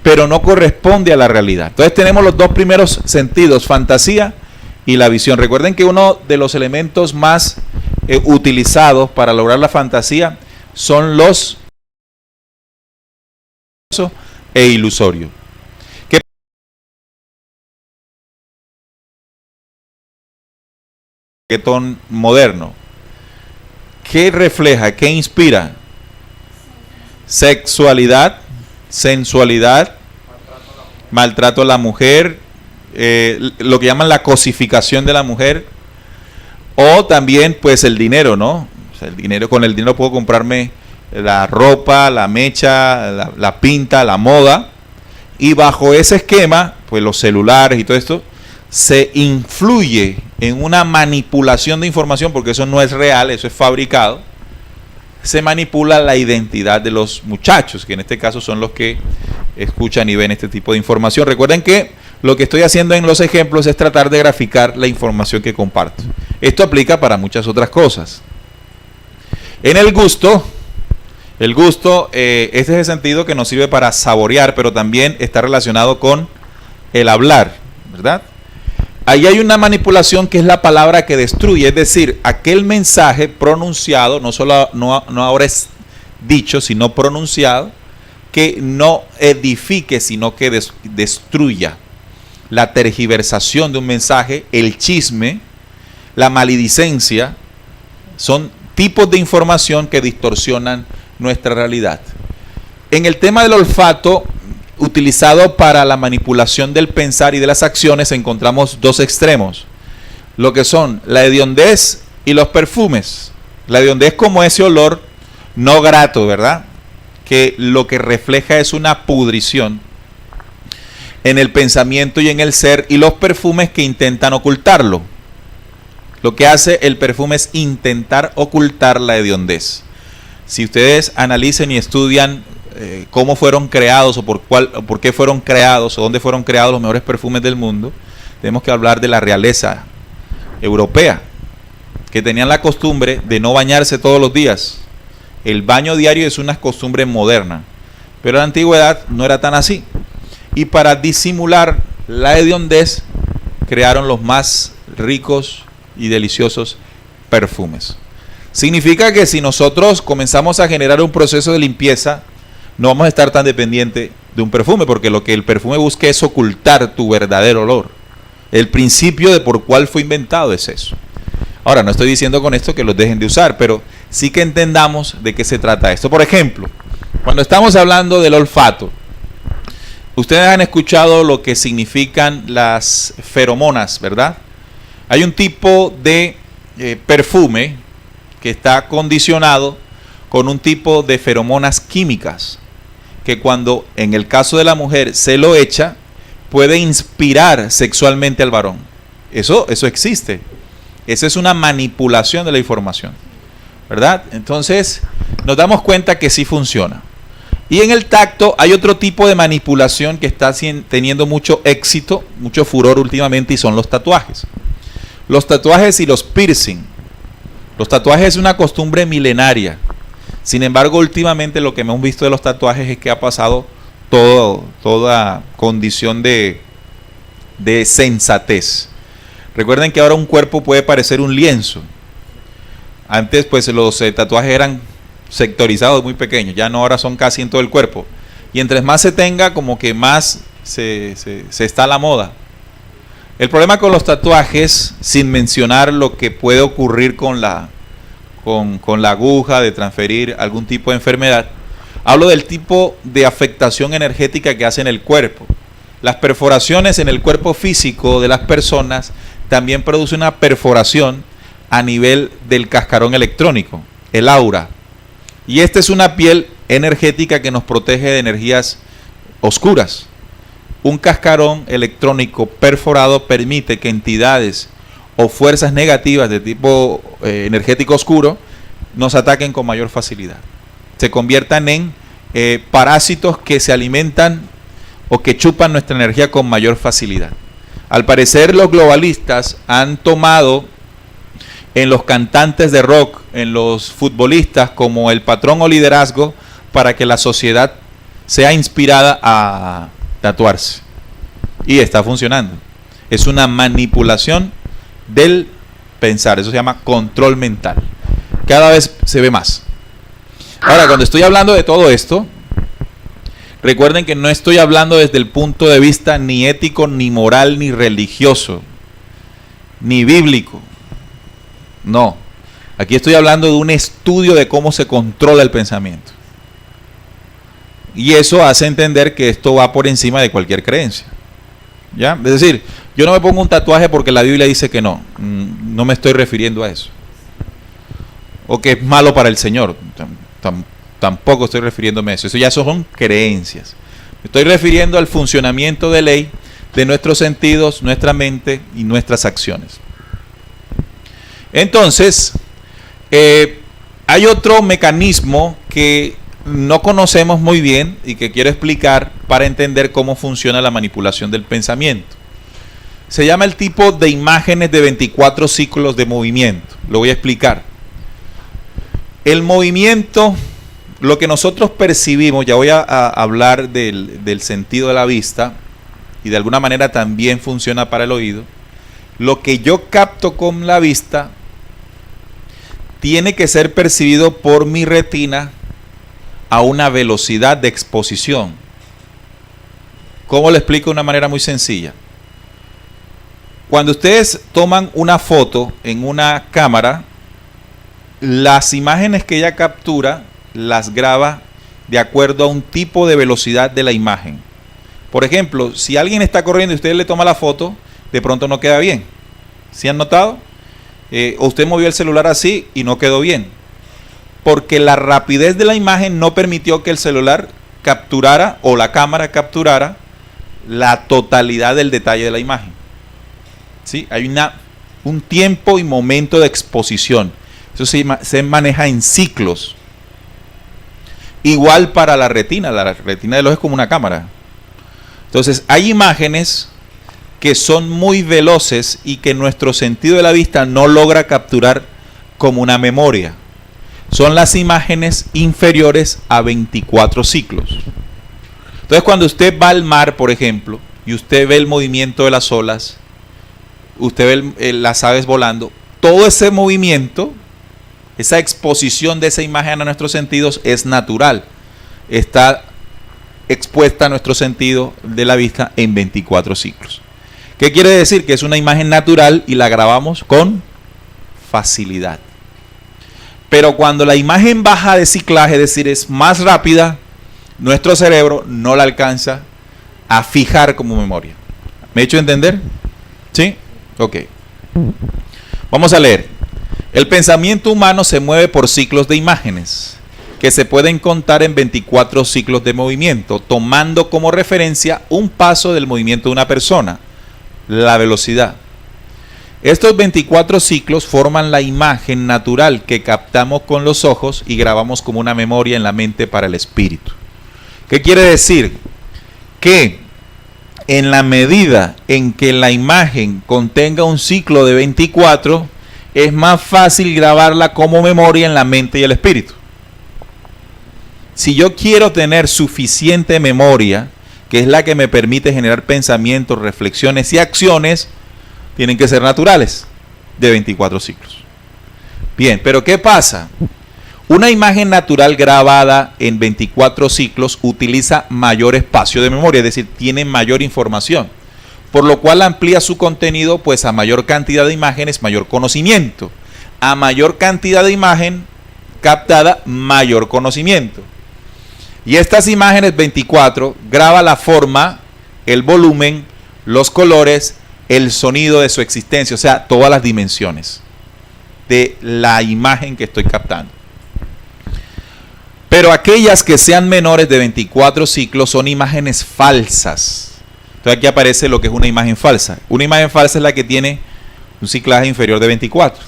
pero no corresponde a la realidad. Entonces tenemos los 2 primeros sentidos, fantasía y la visión. Recuerden que uno de los elementos más utilizados para lograr la fantasía son los e ilusorio. Reggaetón moderno, ¿qué refleja? ¿Qué inspira? Sexualidad, sensualidad, maltrato a la mujer, lo que llaman la cosificación de la mujer, o también pues el dinero, ¿no? O sea, el dinero, con el dinero puedo comprarme la ropa, la mecha, la pinta, la moda, y bajo ese esquema, pues los celulares y todo esto, se influye en una manipulación de información, porque eso no es real, eso es fabricado. Se manipula la identidad de los muchachos, que en este caso son los que escuchan y ven este tipo de información. Recuerden que lo que estoy haciendo en los ejemplos es tratar de graficar la información que comparto. Esto aplica para muchas otras cosas. En el gusto, este es el sentido que nos sirve para saborear, pero también está relacionado con el hablar, ¿verdad? Ahí hay una manipulación que es la palabra que destruye, es decir, aquel mensaje pronunciado, no ahora es dicho, sino pronunciado, que no edifique, sino que destruya. la tergiversación de un mensaje, el chisme, la maledicencia, son tipos de información que distorsionan nuestra realidad. En el tema del olfato, utilizado para la manipulación del pensar y de las acciones, encontramos dos extremos, lo que son la hediondez y los perfumes. La hediondez como ese olor no grato, ¿verdad? Que lo que refleja es una pudrición en el pensamiento y en el ser, y los perfumes que intentan ocultarlo. Lo que hace el perfume es intentar ocultar la hediondez. Si ustedes analicen y estudian cómo fueron creados o por qué fueron creados o dónde fueron creados los mejores perfumes del mundo, tenemos que hablar de la realeza europea, que tenían la costumbre de no bañarse todos los días. El baño diario es una costumbre moderna, pero en la antigüedad no era tan así. Y para disimular la hediondez, crearon los más ricos y deliciosos perfumes. Significa que si nosotros comenzamos a generar un proceso de limpieza, no vamos a estar tan dependientes de un perfume, porque lo que el perfume busca es ocultar tu verdadero olor. El principio de por cuál fue inventado es eso. Ahora, no estoy diciendo con esto que los dejen de usar, pero sí que entendamos de qué se trata esto. Por ejemplo, cuando estamos hablando del olfato, ustedes han escuchado lo que significan las feromonas, ¿verdad? Hay un tipo de perfume que está condicionado con un tipo de feromonas químicas, que cuando en el caso de la mujer se lo echa, puede inspirar sexualmente al varón. Eso existe. Esa es una manipulación de la información, ¿verdad? Entonces nos damos cuenta que sí funciona. Y en el tacto hay otro tipo de manipulación que está teniendo mucho éxito, mucho furor últimamente, y son los tatuajes. Los tatuajes y los piercing. Los tatuajes es una costumbre milenaria. Sin embargo, últimamente lo que hemos visto de los tatuajes es que ha pasado toda condición de sensatez. Recuerden que ahora un cuerpo puede parecer un lienzo. Antes pues los tatuajes eran sectorizados, muy pequeños, ya no, ahora son casi en todo el cuerpo. Y entre más se tenga, como que más se está a la moda. El problema con los tatuajes, sin mencionar lo que puede ocurrir con la aguja, de transferir algún tipo de enfermedad, hablo del tipo de afectación energética que hace en el cuerpo. Las perforaciones en el cuerpo físico de las personas también produce una perforación a nivel del cascarón electrónico, el aura. Y esta es una piel energética que nos protege de energías oscuras. Un cascarón electrónico perforado permite que entidades o fuerzas negativas de tipo energético oscuro nos ataquen con mayor facilidad. Se conviertan en parásitos que se alimentan o que chupan nuestra energía con mayor facilidad. Al parecer los globalistas han tomado en los cantantes de rock, en los futbolistas, como el patrón o liderazgo para que la sociedad sea inspirada a tatuarse. Y está funcionando. Es una manipulación del pensar, eso se llama control mental. Cada vez se ve más. Ahora, cuando estoy hablando de todo esto, recuerden que no estoy hablando desde el punto de vista ni ético, ni moral, ni religioso, ni bíblico. No. Aquí estoy hablando de un estudio de cómo se controla el pensamiento. Y eso hace entender que esto va por encima de cualquier creencia. ¿Ya? Es decir, yo no me pongo un tatuaje porque la Biblia dice que no. No me estoy refiriendo a eso. O que es malo para el Señor. Tampoco estoy refiriéndome a eso. Eso ya son creencias. Me estoy refiriendo al funcionamiento de ley de nuestros sentidos, nuestra mente y nuestras acciones. Entonces, hay otro mecanismo que no conocemos muy bien y que quiero explicar para entender cómo funciona la manipulación del pensamiento. Se llama el tipo de imágenes de 24 ciclos de movimiento. Lo voy a explicar. El movimiento, lo que nosotros percibimos, ya voy a hablar del sentido de la vista, y de alguna manera también funciona para el oído. Lo que yo capto con la vista tiene que ser percibido por mi retina a una velocidad de exposición. ¿Cómo lo explico de una manera muy sencilla? Cuando ustedes toman una foto en una cámara, las imágenes que ella captura las graba de acuerdo a un tipo de velocidad de la imagen. Por ejemplo, si alguien está corriendo y usted le toma la foto, de pronto no queda bien. ¿Sí han notado? O usted movió el celular así y no quedó bien. Porque la rapidez de la imagen no permitió que el celular capturara o la cámara capturara la totalidad del detalle de la imagen. ¿Sí? Hay un tiempo y momento de exposición. Eso se maneja en ciclos. Igual para la retina del ojo es como una cámara. Entonces hay imágenes que son muy veloces y que nuestro sentido de la vista no logra capturar como una memoria. Son las imágenes inferiores a 24 ciclos. Entonces cuando usted va al mar, por ejemplo, y usted ve el movimiento de las olas, usted ve las aves volando, todo ese movimiento, esa exposición de esa imagen a nuestros sentidos es natural. Está expuesta a nuestro sentido de la vista en 24 ciclos. ¿Qué quiere decir? Que es una imagen natural y la grabamos con facilidad. Pero cuando la imagen baja de ciclaje, es decir, es más rápida, nuestro cerebro no la alcanza a fijar como memoria. ¿Me he hecho entender? ¿Sí? Ok. Vamos a leer. El pensamiento humano se mueve por ciclos de imágenes, que se pueden contar en 24 ciclos de movimiento, tomando como referencia un paso del movimiento de una persona, la velocidad. Estos 24 ciclos forman la imagen natural que captamos con los ojos y grabamos como una memoria en la mente para el espíritu. ¿Qué quiere decir? Que en la medida en que la imagen contenga un ciclo de 24, es más fácil grabarla como memoria en la mente y el espíritu. Si yo quiero tener suficiente memoria, que es la que me permite generar pensamientos, reflexiones y acciones, tienen que ser naturales, de 24 ciclos. Bien, pero ¿qué pasa? Una imagen natural grabada en 24 ciclos utiliza mayor espacio de memoria, es decir, tiene mayor información, por lo cual amplía su contenido pues a mayor cantidad de imágenes, mayor conocimiento. A mayor cantidad de imagen captada, mayor conocimiento. Y estas imágenes 24 graba la forma, el volumen, los colores, el sonido de su existencia, o sea, todas las dimensiones de la imagen que estoy captando. Pero aquellas que sean menores de 24 ciclos son imágenes falsas. Entonces aquí aparece lo que es una imagen falsa. Una imagen falsa es la que tiene un ciclaje inferior de 24.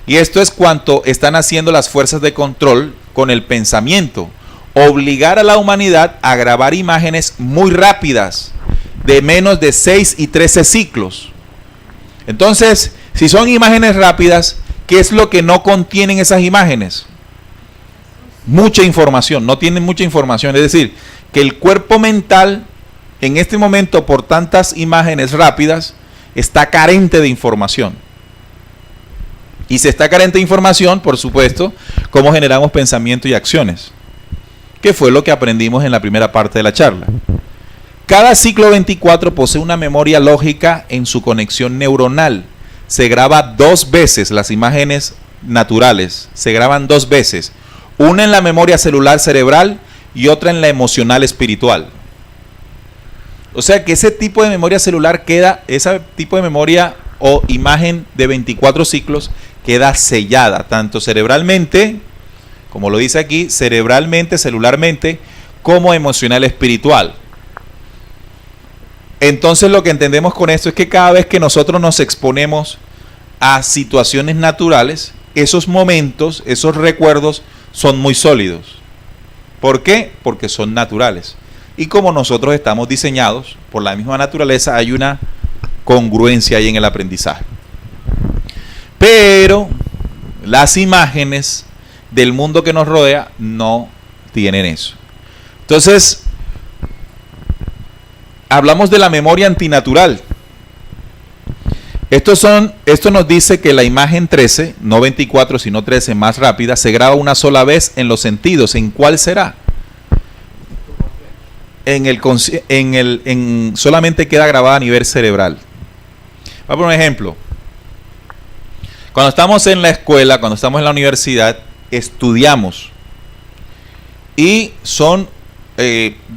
Y esto es cuanto están haciendo las fuerzas de control con el pensamiento. Obligar a la humanidad a grabar imágenes muy rápidas, de menos de 6 y 13 ciclos. Entonces, si son imágenes rápidas, ¿qué es lo que no contienen esas imágenes? Mucha información, no tienen mucha información. Es decir, que el cuerpo mental, en este momento, por tantas imágenes rápidas, está carente de información. Y si está carente de información, por supuesto, ¿cómo generamos pensamiento y acciones? Que fue lo que aprendimos en la primera parte de la charla. Cada ciclo 24 posee una memoria lógica en su conexión neuronal. Se graba 2 veces las imágenes naturales, se graban 2 veces. Una en la memoria celular cerebral y otra en la emocional espiritual. O sea que ese tipo de memoria celular ese tipo de memoria o imagen de 24 ciclos queda sellada, tanto cerebralmente, como lo dice aquí, cerebralmente, celularmente, como emocional espiritual. Entonces lo que entendemos con esto es que cada vez que nosotros nos exponemos a situaciones naturales, esos momentos, esos recuerdos son muy sólidos. ¿Por qué? Porque son naturales. Y como nosotros estamos diseñados por la misma naturaleza, hay una congruencia ahí en el aprendizaje. Pero las imágenes del mundo que nos rodea no tienen eso. Entonces, hablamos de la memoria antinatural. Esto nos dice que la imagen 13, no 24 sino 13, más rápida, se graba una sola vez en los sentidos. ¿En cuál será? Solamente queda grabada a nivel cerebral. Voy a poner un ejemplo. Cuando estamos en la escuela, cuando estamos en la universidad, estudiamos. Y son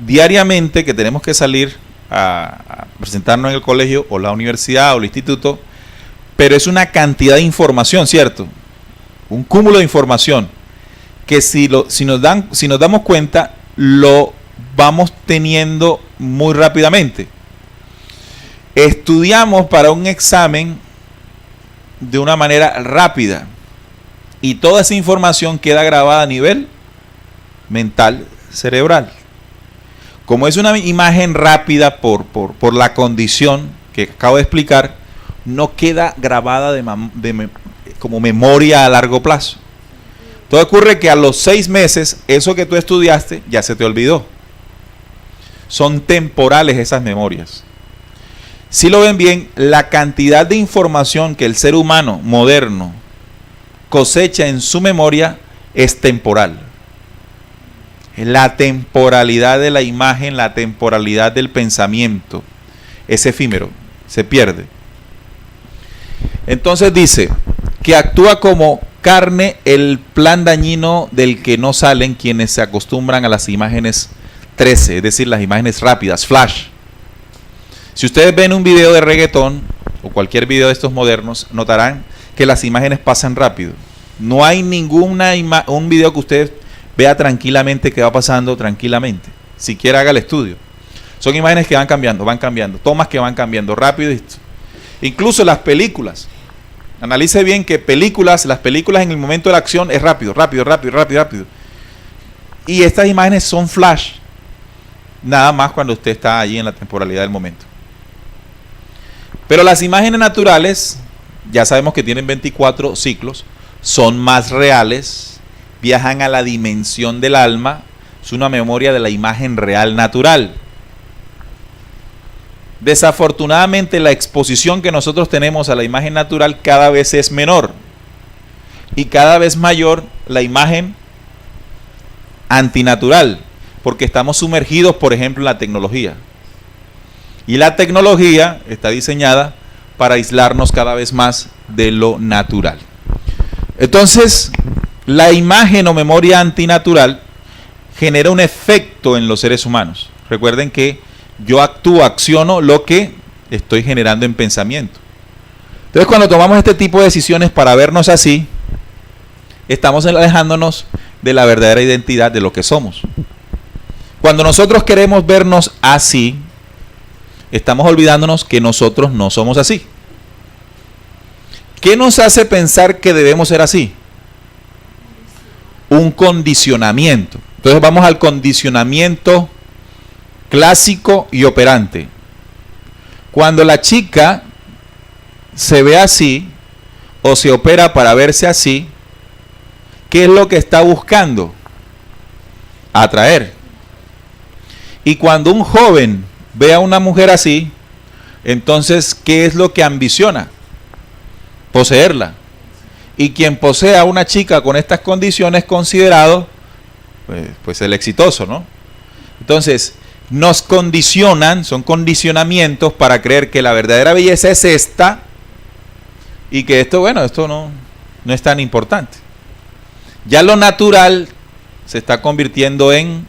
diariamente que tenemos que salir a presentarnos en el colegio o la universidad o el instituto, pero es una cantidad de información, ¿cierto? Un cúmulo de información que si nos damos cuenta, lo vamos teniendo muy rápidamente. Estudiamos para un examen de una manera rápida y toda esa información queda grabada a nivel mental, cerebral. Como es una imagen rápida por la condición que acabo de explicar, no queda grabada como memoria a largo plazo. Entonces ocurre que a los 6 meses, eso que tú estudiaste ya se te olvidó. Son temporales esas memorias. Si lo ven bien, la cantidad de información que el ser humano moderno cosecha en su memoria es temporal. La temporalidad de la imagen, la temporalidad del pensamiento es efímero, se pierde. Entonces dice que actúa como carne el plan dañino del que no salen quienes se acostumbran a las imágenes 13, es decir, las imágenes rápidas, flash. Si ustedes ven un video de reggaetón o cualquier video de estos modernos, notarán que las imágenes pasan rápido. No hay un video que usted vea tranquilamente que va pasando tranquilamente. Siquiera haga el estudio. Son imágenes que van cambiando, tomas que van cambiando rápido. Incluso las películas. Analice bien que las películas en el momento de la acción es rápido. Y estas imágenes son flash. Nada más cuando usted está allí en la temporalidad del momento. Pero las imágenes naturales, ya sabemos que tienen 24 ciclos, son más reales, viajan a la dimensión del alma, es una memoria de la imagen real natural. Desafortunadamente la exposición que nosotros tenemos a la imagen natural cada vez es menor y cada vez mayor la imagen antinatural, porque estamos sumergidos, por ejemplo, en la tecnología. Y la tecnología está diseñada para aislarnos cada vez más de lo natural. Entonces, la imagen o memoria antinatural genera un efecto en los seres humanos. Recuerden que yo acciono lo que estoy generando en pensamiento. Entonces, cuando tomamos este tipo de decisiones para vernos así, estamos alejándonos de la verdadera identidad de lo que somos. Cuando nosotros queremos vernos así, estamos olvidándonos que nosotros no somos así. ¿Qué nos hace pensar que debemos ser así? Un condicionamiento. Entonces vamos al condicionamiento clásico y operante. Cuando la chica se ve así o se opera para verse así, ¿qué es lo que está buscando? Atraer. Y cuando un joven ve a una mujer así, entonces, ¿qué es lo que ambiciona? Poseerla. Y quien posea a una chica con estas condiciones es considerado pues el exitoso, ¿no? Entonces, nos condicionan, son condicionamientos para creer que la verdadera belleza es esta y que esto no es tan importante. Ya lo natural se está convirtiendo en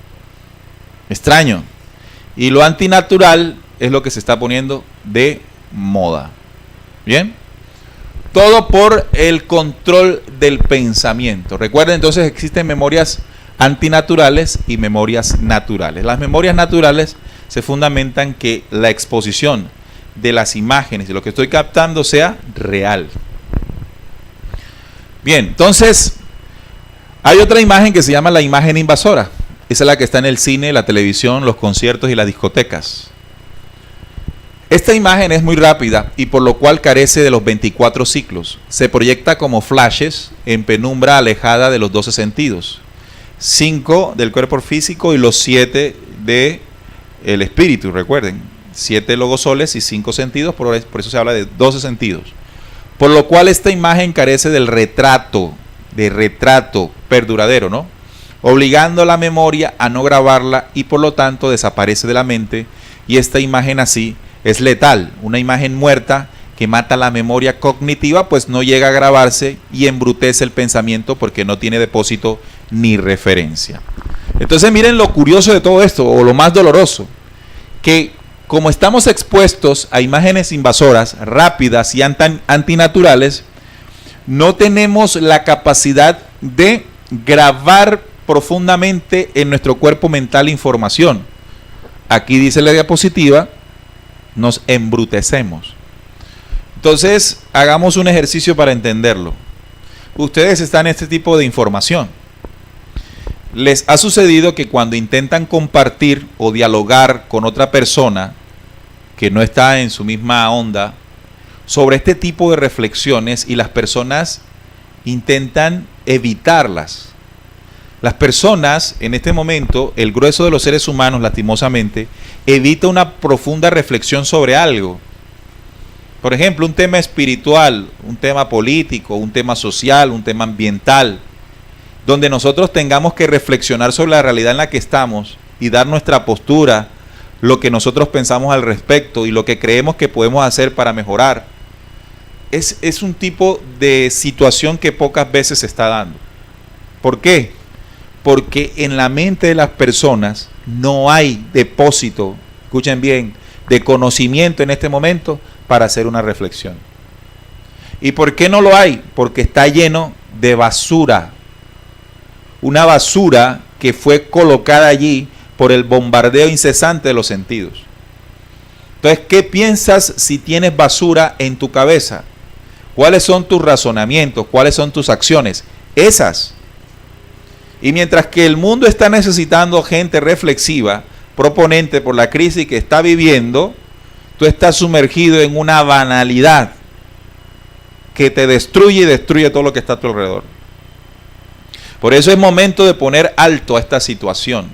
extraño y lo antinatural es lo que se está poniendo de moda. ¿Bien? Todo por el control del pensamiento. Recuerden, entonces existen memorias antinaturales y memorias naturales. Las memorias naturales se fundamentan que la exposición de las imágenes, de lo que estoy captando, sea real. Bien, entonces hay otra imagen que se llama la imagen invasora. Esa es la que está en el cine, la televisión, los conciertos y las discotecas. Esta imagen es muy rápida y por lo cual carece de los 24 ciclos. Se proyecta como flashes en penumbra alejada de los 12 sentidos. 5 del cuerpo físico y los 7 del espíritu, recuerden. 7 logosoles y 5 sentidos, por eso se habla de 12 sentidos. Por lo cual esta imagen carece del retrato perduradero, ¿no? Obligando a la memoria a no grabarla y por lo tanto desaparece de la mente y esta imagen así es letal, una imagen muerta que mata la memoria cognitiva, pues no llega a grabarse y embrutece el pensamiento porque no tiene depósito ni referencia. Entonces miren lo curioso de todo esto, o lo más doloroso, que como estamos expuestos a imágenes invasoras, rápidas y antinaturales, no tenemos la capacidad de grabar profundamente en nuestro cuerpo mental información. Aquí dice la diapositiva, nos embrutecemos. Entonces, hagamos un ejercicio para entenderlo. Ustedes están en este tipo de información. ¿Les ha sucedido que cuando intentan compartir o dialogar con otra persona que no está en su misma onda sobre este tipo de reflexiones y las personas intentan evitarlas? Las personas, en este momento, el grueso de los seres humanos, lastimosamente, evita una profunda reflexión sobre algo. Por ejemplo, un tema espiritual, un tema político, un tema social, un tema ambiental, donde nosotros tengamos que reflexionar sobre la realidad en la que estamos y dar nuestra postura, lo que nosotros pensamos al respecto y lo que creemos que podemos hacer para mejorar. Es un tipo de situación que pocas veces se está dando. ¿Por qué? Porque en la mente de las personas no hay depósito, escuchen bien, de conocimiento en este momento para hacer una reflexión. ¿Y por qué no lo hay? Porque está lleno de basura. Una basura que fue colocada allí por el bombardeo incesante de los sentidos. Entonces, ¿qué piensas si tienes basura en tu cabeza? ¿Cuáles son tus razonamientos? ¿Cuáles son tus acciones? Esas. Y mientras que el mundo está necesitando gente reflexiva, proponente por la crisis que está viviendo, tú estás sumergido en una banalidad que te destruye y destruye todo lo que está a tu alrededor. Por eso es momento de poner alto a esta situación.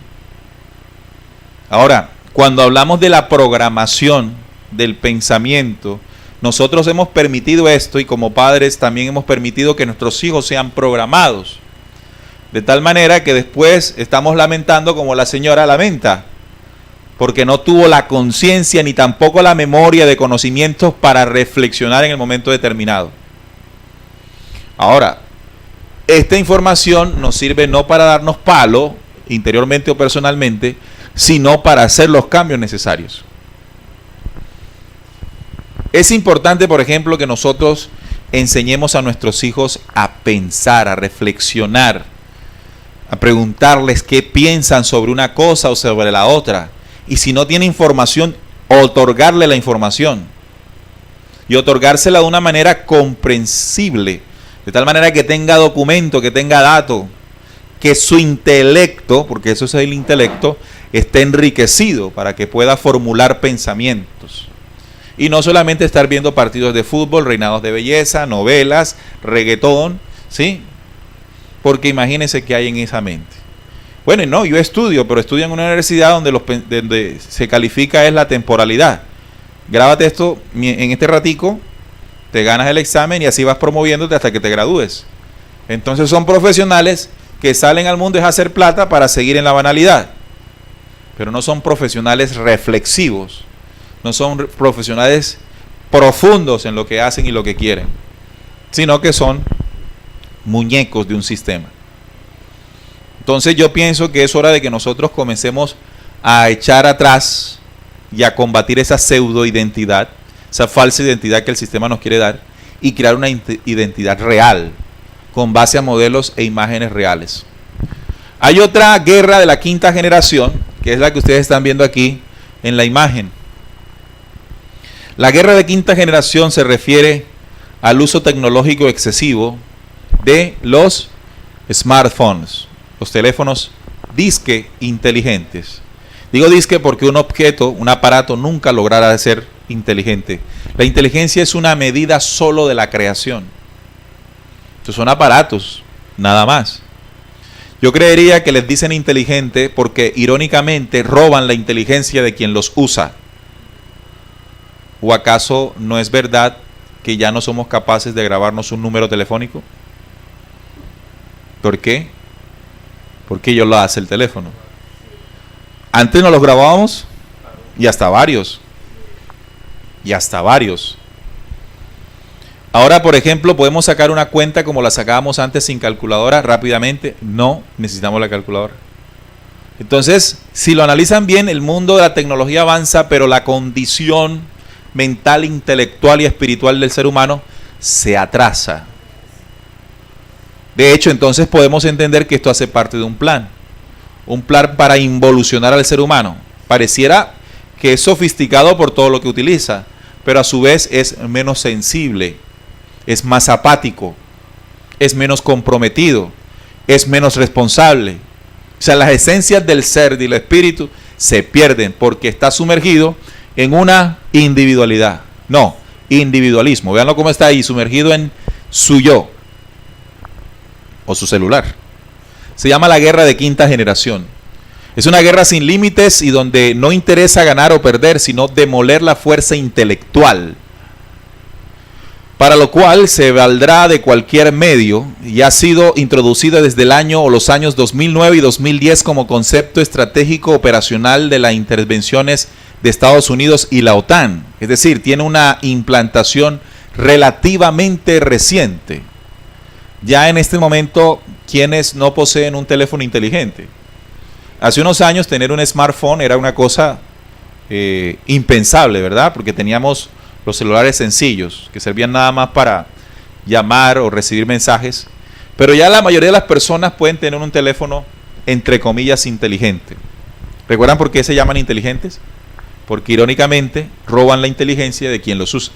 Ahora, cuando hablamos de la programación del pensamiento, nosotros hemos permitido esto y como padres también hemos permitido que nuestros hijos sean programados. De tal manera que después estamos lamentando como la señora lamenta, porque no tuvo la conciencia ni tampoco la memoria de conocimientos para reflexionar en el momento determinado. Ahora, esta información nos sirve no para darnos palo, interiormente o personalmente, sino para hacer los cambios necesarios. Es importante, por ejemplo, que nosotros enseñemos a nuestros hijos a pensar, a reflexionar, a preguntarles qué piensan sobre una cosa o sobre la otra. Y si no tiene información, otorgarle la información. Y otorgársela de una manera comprensible, de tal manera que tenga documento, que tenga dato, que su intelecto, porque eso es el intelecto, esté enriquecido para que pueda formular pensamientos. Y no solamente estar viendo partidos de fútbol, reinados de belleza, novelas, reggaetón, ¿sí? Porque imagínense qué hay en esa mente. Bueno, y no, yo estudio, pero estudio en una universidad donde se califica es la temporalidad. Grábate esto en este ratico, te ganas el examen y así vas promoviéndote hasta que te gradúes. Entonces son profesionales que salen al mundo es hacer plata para seguir en la banalidad. Pero no son profesionales reflexivos, no son profesionales profundos en lo que hacen y lo que quieren, sino que son muñecos de un sistema. Entonces yo pienso que es hora de que nosotros comencemos a echar atrás y a combatir esa pseudo identidad, esa falsa identidad que el sistema nos quiere dar, y crear una identidad real, con base a modelos e imágenes reales. Hay otra guerra de la quinta generación, que es la que ustedes están viendo aquí en la imagen. La guerra de quinta generación se refiere al uso tecnológico excesivo de los smartphones, los teléfonos disque inteligentes. Digo disque porque un objeto, un aparato nunca logrará ser inteligente. La inteligencia es una medida solo de la creación. Estos son aparatos, nada más. Yo creería que les dicen inteligente porque irónicamente roban la inteligencia de quien los usa. ¿O acaso no es verdad que ya no somos capaces de grabarnos un número telefónico? ¿Por qué? Porque ellos lo hace el teléfono. Antes nos los grabábamos y hasta varios. Ahora, por ejemplo, ¿podemos sacar una cuenta como la sacábamos antes sin calculadora rápidamente? No, necesitamos la calculadora. Entonces, si lo analizan bien, el mundo de la tecnología avanza, pero la condición mental, intelectual y espiritual del ser humano se atrasa. De hecho, entonces podemos entender que esto hace parte de un plan para involucionar al ser humano. Pareciera que es sofisticado por todo lo que utiliza, pero a su vez es menos sensible, es más apático, es menos comprometido, es menos responsable. O sea, las esencias del ser y del espíritu se pierden porque está sumergido en una individualidad. No, individualismo. Véanlo cómo está ahí, sumergido en su yo o su celular. Se llama la guerra de quinta generación. Es una guerra sin límites y donde no interesa ganar o perder, sino demoler la fuerza intelectual, para lo cual se valdrá de cualquier medio y ha sido introducida desde el año o los años 2009 y 2010 como concepto estratégico operacional de las intervenciones de Estados Unidos y la OTAN. Es decir, tiene una implantación relativamente reciente. Ya en este momento, quienes no poseen un teléfono inteligente. Hace unos años tener un smartphone era una cosa impensable, ¿verdad? Porque teníamos los celulares sencillos, que servían nada más para llamar o recibir mensajes. Pero ya la mayoría de las personas pueden tener un teléfono, entre comillas, inteligente. ¿Recuerdan por qué se llaman inteligentes? Porque irónicamente roban la inteligencia de quien los usa,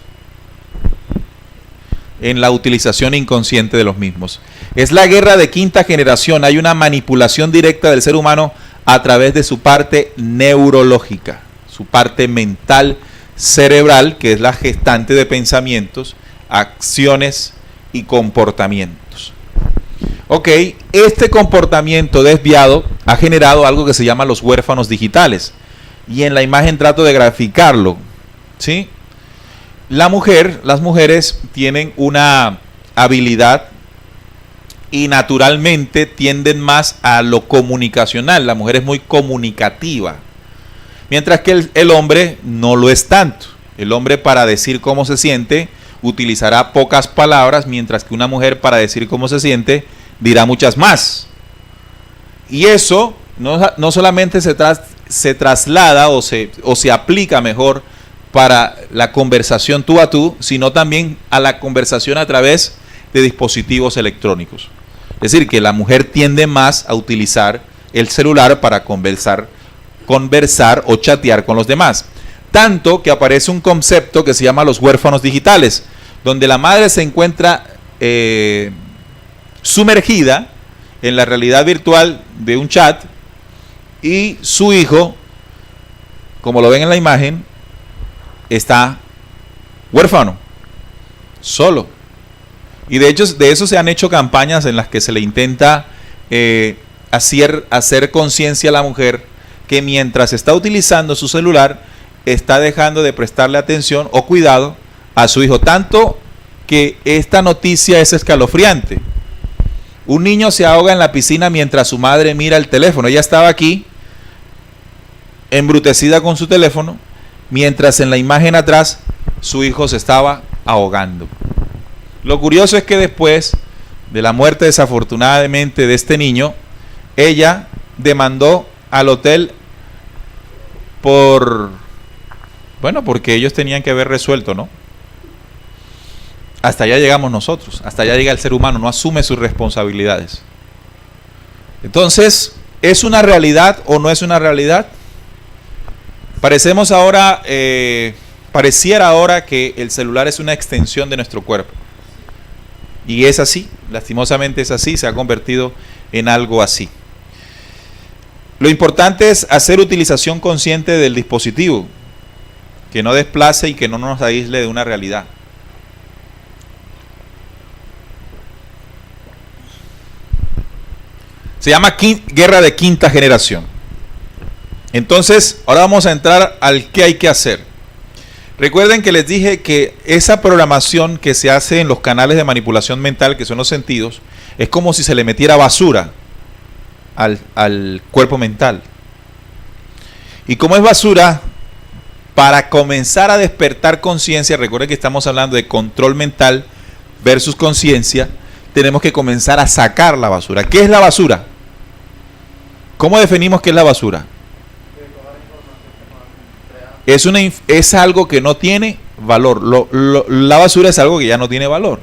en la utilización inconsciente de los mismos. Es la guerra de quinta generación. Hay una manipulación directa del ser humano a través de su parte neurológica, su parte mental, cerebral, que es la gestante de pensamientos, acciones y comportamientos. Ok, este comportamiento desviado ha generado algo que se llama los huérfanos digitales. Y en la imagen trato de graficarlo, ¿sí? Las mujeres tienen una habilidad y naturalmente tienden más a lo comunicacional. La mujer es muy comunicativa, mientras que el hombre no lo es tanto. El hombre, para decir cómo se siente, utilizará pocas palabras, mientras que una mujer, para decir cómo se siente, dirá muchas más. Y eso no solamente se traslada o se aplica mejor para la conversación tú a tú, sino también a la conversación a través de dispositivos electrónicos. Es decir, que la mujer tiende más a utilizar el celular para conversar o chatear con los demás. Tanto que aparece un concepto que se llama los huérfanos digitales, donde la madre se encuentra sumergida en la realidad virtual de un chat y su hijo, como lo ven en la imagen, está huérfano, solo. Y de hecho, de eso se han hecho campañas en las que se le intenta hacer conciencia a la mujer que mientras está utilizando su celular, está dejando de prestarle atención o cuidado a su hijo. Tanto que esta noticia es escalofriante. Un niño se ahoga en la piscina mientras su madre mira el teléfono. Ella estaba aquí, embrutecida con su teléfono, mientras en la imagen atrás su hijo se estaba ahogando. Lo curioso es que después de la muerte, desafortunadamente, de este niño, ella demandó al hotel porque ellos tenían que haber resuelto, ¿no? Hasta allá llegamos nosotros, hasta allá llega el ser humano, no asume sus responsabilidades. Entonces, ¿es una realidad o no es una realidad? Pareciera ahora que el celular es una extensión de nuestro cuerpo. Y es así, lastimosamente es así, se ha convertido en algo así. Lo importante es hacer utilización consciente del dispositivo, que no desplace y que no nos aísle de una realidad. Se llama guerra de quinta generación. Entonces, ahora vamos a entrar al qué hay que hacer. Recuerden que les dije que esa programación que se hace en los canales de manipulación mental, que son los sentidos, es como si se le metiera basura al cuerpo mental. Y como es basura, para comenzar a despertar conciencia, recuerden que estamos hablando de control mental, versus conciencia, tenemos que comenzar a sacar la basura. ¿Qué es la basura? ¿Cómo definimos qué es la basura? Es algo que no tiene valor. La basura es algo que ya no tiene valor.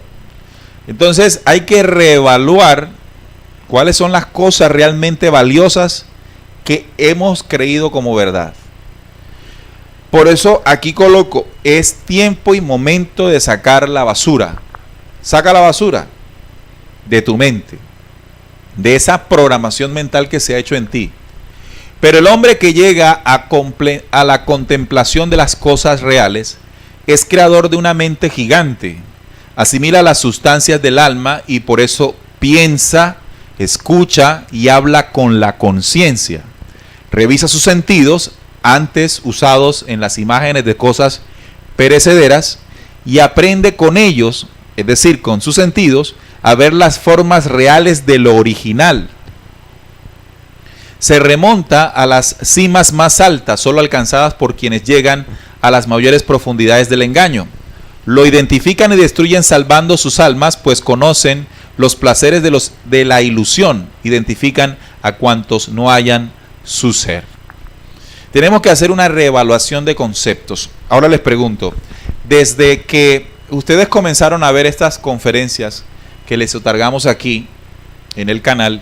Entonces hay que reevaluar cuáles son las cosas realmente valiosas que hemos creído como verdad. Por eso aquí coloco, es tiempo y momento de sacar la basura. Saca la basura de tu mente, de esa programación mental que se ha hecho en ti. Pero el hombre que llega a la contemplación de las cosas reales es creador de una mente gigante. Asimila las sustancias del alma y por eso piensa, escucha y habla con la conciencia. Revisa sus sentidos antes usados en las imágenes de cosas perecederas y aprende con ellos, es decir, con sus sentidos, a ver las formas reales de lo original. Se remonta a las cimas más altas, solo alcanzadas por quienes llegan a las mayores profundidades del engaño. Lo identifican y destruyen salvando sus almas, pues conocen los placeres de la ilusión, identifican a cuantos no hallan su ser. Tenemos que hacer una reevaluación de conceptos. Ahora les pregunto, desde que ustedes comenzaron a ver estas conferencias que les otorgamos aquí en el canal,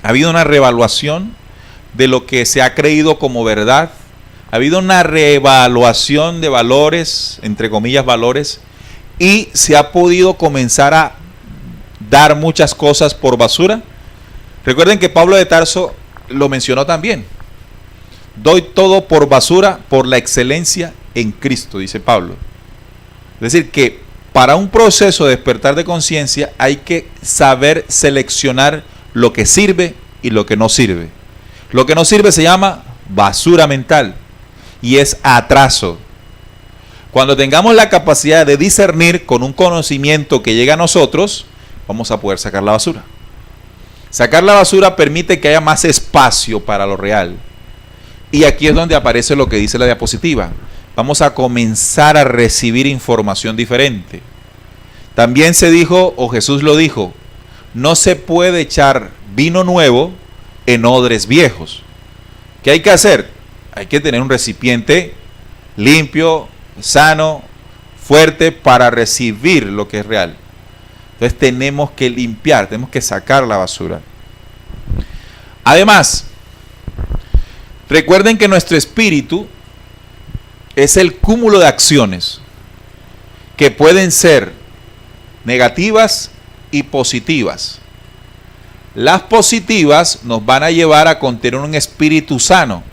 ¿ha habido una reevaluación de lo que se ha creído como verdad? ¿Ha habido una reevaluación de valores, entre comillas valores? ¿Y se ha podido comenzar a dar muchas cosas por basura? Recuerden que Pablo de Tarso lo mencionó también. Doy todo por basura por la excelencia en Cristo, dice Pablo. Es decir, que para un proceso de despertar de conciencia hay que saber seleccionar lo que sirve y lo que no sirve. Lo que no sirve se llama basura mental y es atraso. Cuando tengamos la capacidad de discernir con un conocimiento que llega a nosotros, vamos a poder sacar la basura. Sacar la basura permite que haya más espacio para lo real. Y aquí es donde aparece lo que dice la diapositiva. Vamos a comenzar a recibir información diferente. También se dijo, o Jesús lo dijo, no se puede echar vino nuevo en odres viejos. ¿Qué hay que hacer? Hay que tener un recipiente limpio, sano, fuerte para recibir lo que es real. Entonces tenemos que limpiar, tenemos que sacar la basura. Además, recuerden que nuestro espíritu es el cúmulo de acciones que pueden ser negativas y positivas. Las positivas nos van a llevar a contener un espíritu sano,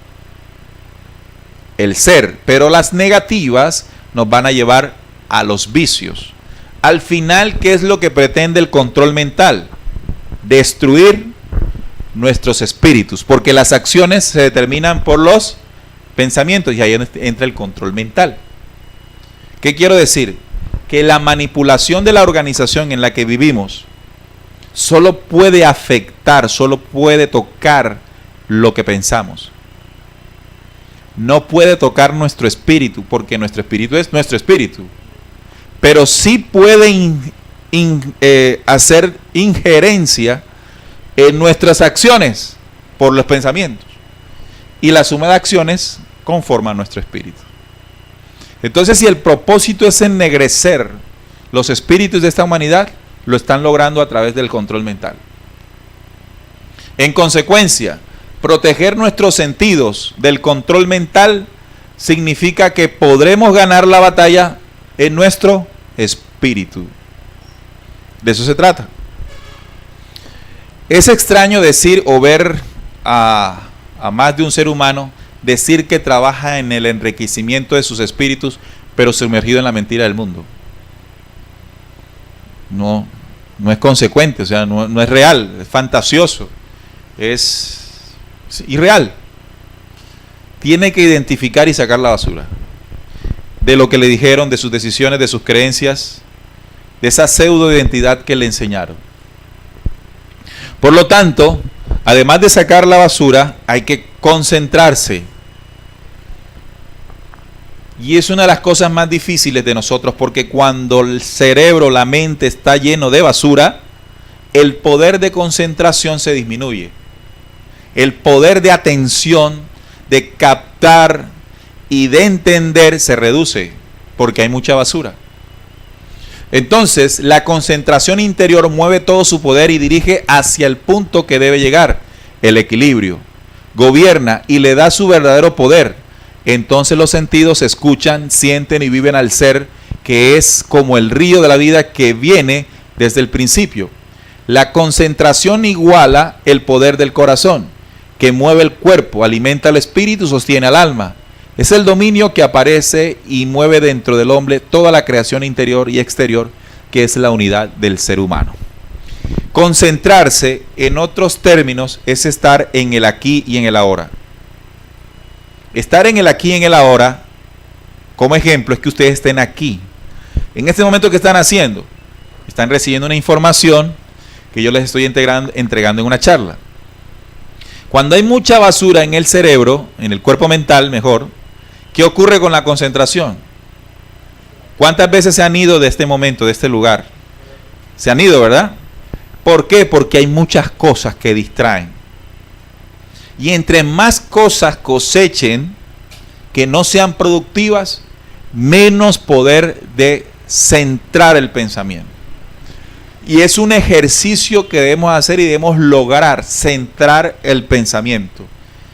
el ser, pero las negativas nos van a llevar a los vicios. Al final, ¿qué es lo que pretende el control mental? Destruir nuestros espíritus, porque las acciones se determinan por los pensamientos y ahí entra el control mental. ¿Qué quiero decir? Que la manipulación de la organización en la que vivimos solo puede afectar, solo puede tocar lo que pensamos. No puede tocar nuestro espíritu, porque nuestro espíritu es nuestro espíritu. Pero sí puede hacer injerencia en nuestras acciones por los pensamientos. Y la suma de acciones conforma nuestro espíritu. Entonces, si el propósito es ennegrecer los espíritus de esta humanidad, lo están logrando a través del control mental. En consecuencia, proteger nuestros sentidos del control mental significa que podremos ganar la batalla en nuestro espíritu. De eso se trata. Es extraño decir o ver a más de un ser humano decir que trabaja en el enriquecimiento de sus espíritus, pero sumergido en la mentira del mundo. No es consecuente, o sea, no es real, es fantasioso, es irreal. Tiene que identificar y sacar la basura de lo que le dijeron, de sus decisiones, de sus creencias, de esa pseudo identidad que le enseñaron. Por lo tanto, además de sacar la basura, hay que concentrarse Y es una de las cosas más difíciles de nosotros, porque cuando el cerebro, la mente está lleno de basura, el poder de concentración se disminuye. El poder de atención, de captar y de entender se reduce, porque hay mucha basura. Entonces, la concentración interior mueve todo su poder y dirige hacia el punto que debe llegar, el equilibrio. Gobierna y le da su verdadero poder. Entonces los sentidos escuchan, sienten y viven al ser, que es como el río de la vida que viene desde el principio. La concentración iguala el poder del corazón, que mueve el cuerpo, alimenta el espíritu, sostiene al alma. Es el dominio que aparece y mueve dentro del hombre toda la creación interior y exterior, que es la unidad del ser humano. Concentrarse, en otros términos, es estar en el aquí y en el ahora. Estar en el aquí y en el ahora, como ejemplo, es que ustedes estén aquí. En este momento, ¿qué están haciendo? Están recibiendo una información que yo les estoy entregando en una charla. Cuando hay mucha basura en el cerebro, en el cuerpo mental, mejor, ¿qué ocurre con la concentración? ¿Cuántas veces se han ido de este momento, de este lugar? Se han ido, ¿verdad? ¿Por qué? Porque hay muchas cosas que distraen. Y entre más cosas cosechen que no sean productivas, menos poder de centrar el pensamiento. Y es un ejercicio que debemos hacer y debemos lograr centrar el pensamiento.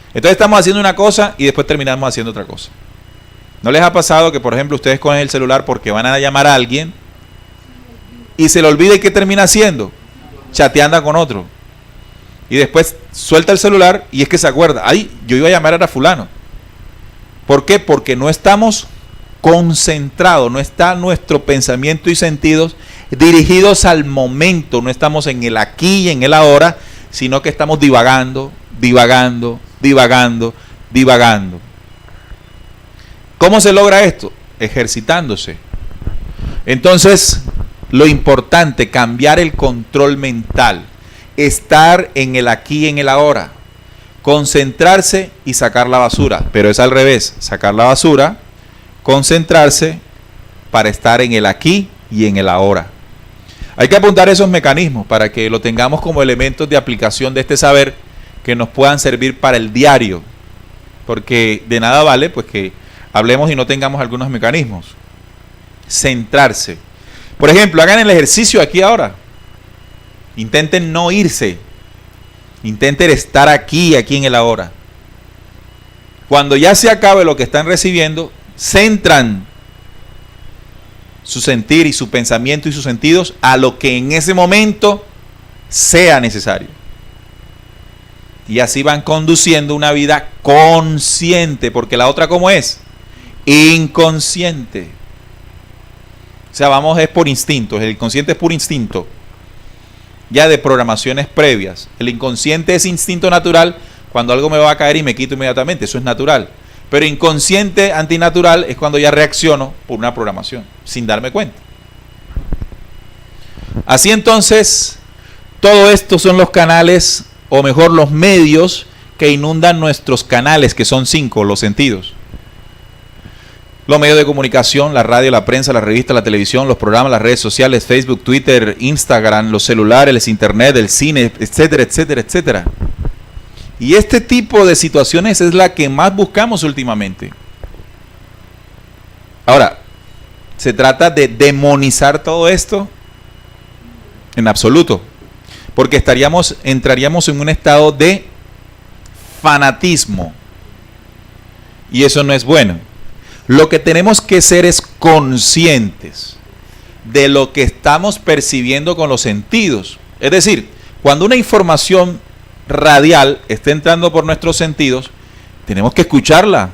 Entonces estamos haciendo una cosa y después terminamos haciendo otra cosa. ¿No les ha pasado que, por ejemplo, ustedes cogen el celular porque van a llamar a alguien y se le olvida y qué termina haciendo? Chateando con otro. Y después suelta el celular y es que se acuerda, ay, yo iba a llamar a fulano. ¿Por qué? Porque no estamos concentrados, no está nuestro pensamiento y sentidos dirigidos al momento, no estamos en el aquí y en el ahora, sino que estamos divagando. ¿Cómo se logra esto? Ejercitándose. Entonces, lo importante, cambiar el control mental, estar en el aquí y en el ahora, concentrarse y sacar la basura, pero es al revés, sacar la basura, concentrarse para estar en el aquí y en el ahora. Hay que apuntar esos mecanismos para que lo tengamos como elementos de aplicación de este saber que nos puedan servir para el diario, porque de nada vale pues que hablemos y no tengamos algunos mecanismos. Centrarse. Por ejemplo, hagan el ejercicio aquí ahora. Intenten no irse. Intenten estar aquí en el ahora. Cuando ya se acabe lo que están recibiendo, centran su sentir y su pensamiento y sus sentidos a lo que en ese momento sea necesario. Y así van conduciendo una vida consciente, porque la otra, ¿cómo es? Inconsciente. O sea, vamos, es por instinto. El inconsciente es puro instinto, ya de programaciones previas. El inconsciente es instinto natural, cuando algo me va a caer y me quito inmediatamente, eso es natural. Pero inconsciente antinatural es cuando ya reacciono por una programación, sin darme cuenta. Así entonces, todo esto son los canales, o mejor los medios, que inundan nuestros canales, que son 5, los sentidos. Los medios de comunicación, la radio, la prensa, la revista, la televisión, los programas, las redes sociales, Facebook, Twitter, Instagram, los celulares, internet, el cine, etcétera, etcétera, etcétera. Y este tipo de situaciones es la que más buscamos últimamente. Ahora, ¿se trata de demonizar todo esto? En absoluto. Porque entraríamos en un estado de fanatismo. Y eso no es bueno. Lo que tenemos que ser es conscientes de lo que estamos percibiendo con los sentidos. Es decir, cuando una información radial está entrando por nuestros sentidos, tenemos que escucharla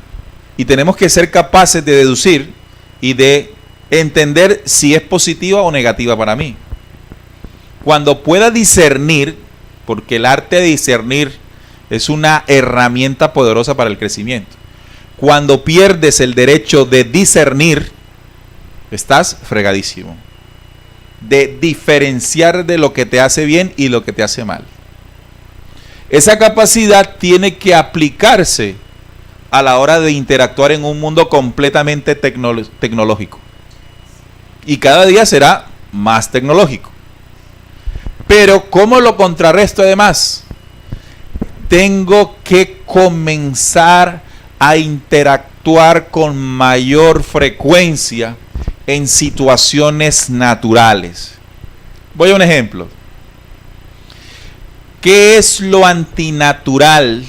y tenemos que ser capaces de deducir y de entender si es positiva o negativa para mí. Cuando pueda discernir, porque el arte de discernir es una herramienta poderosa para el crecimiento. Cuando pierdes el derecho de discernir, estás fregadísimo. De diferenciar de lo que te hace bien y lo que te hace mal. Esa capacidad tiene que aplicarse a la hora de interactuar en un mundo completamente tecnológico. Y cada día será más tecnológico. Pero ¿cómo lo contrarresto además? Tengo que comenzar a interactuar con mayor frecuencia en situaciones naturales. Voy a un ejemplo. ¿Qué es lo antinatural?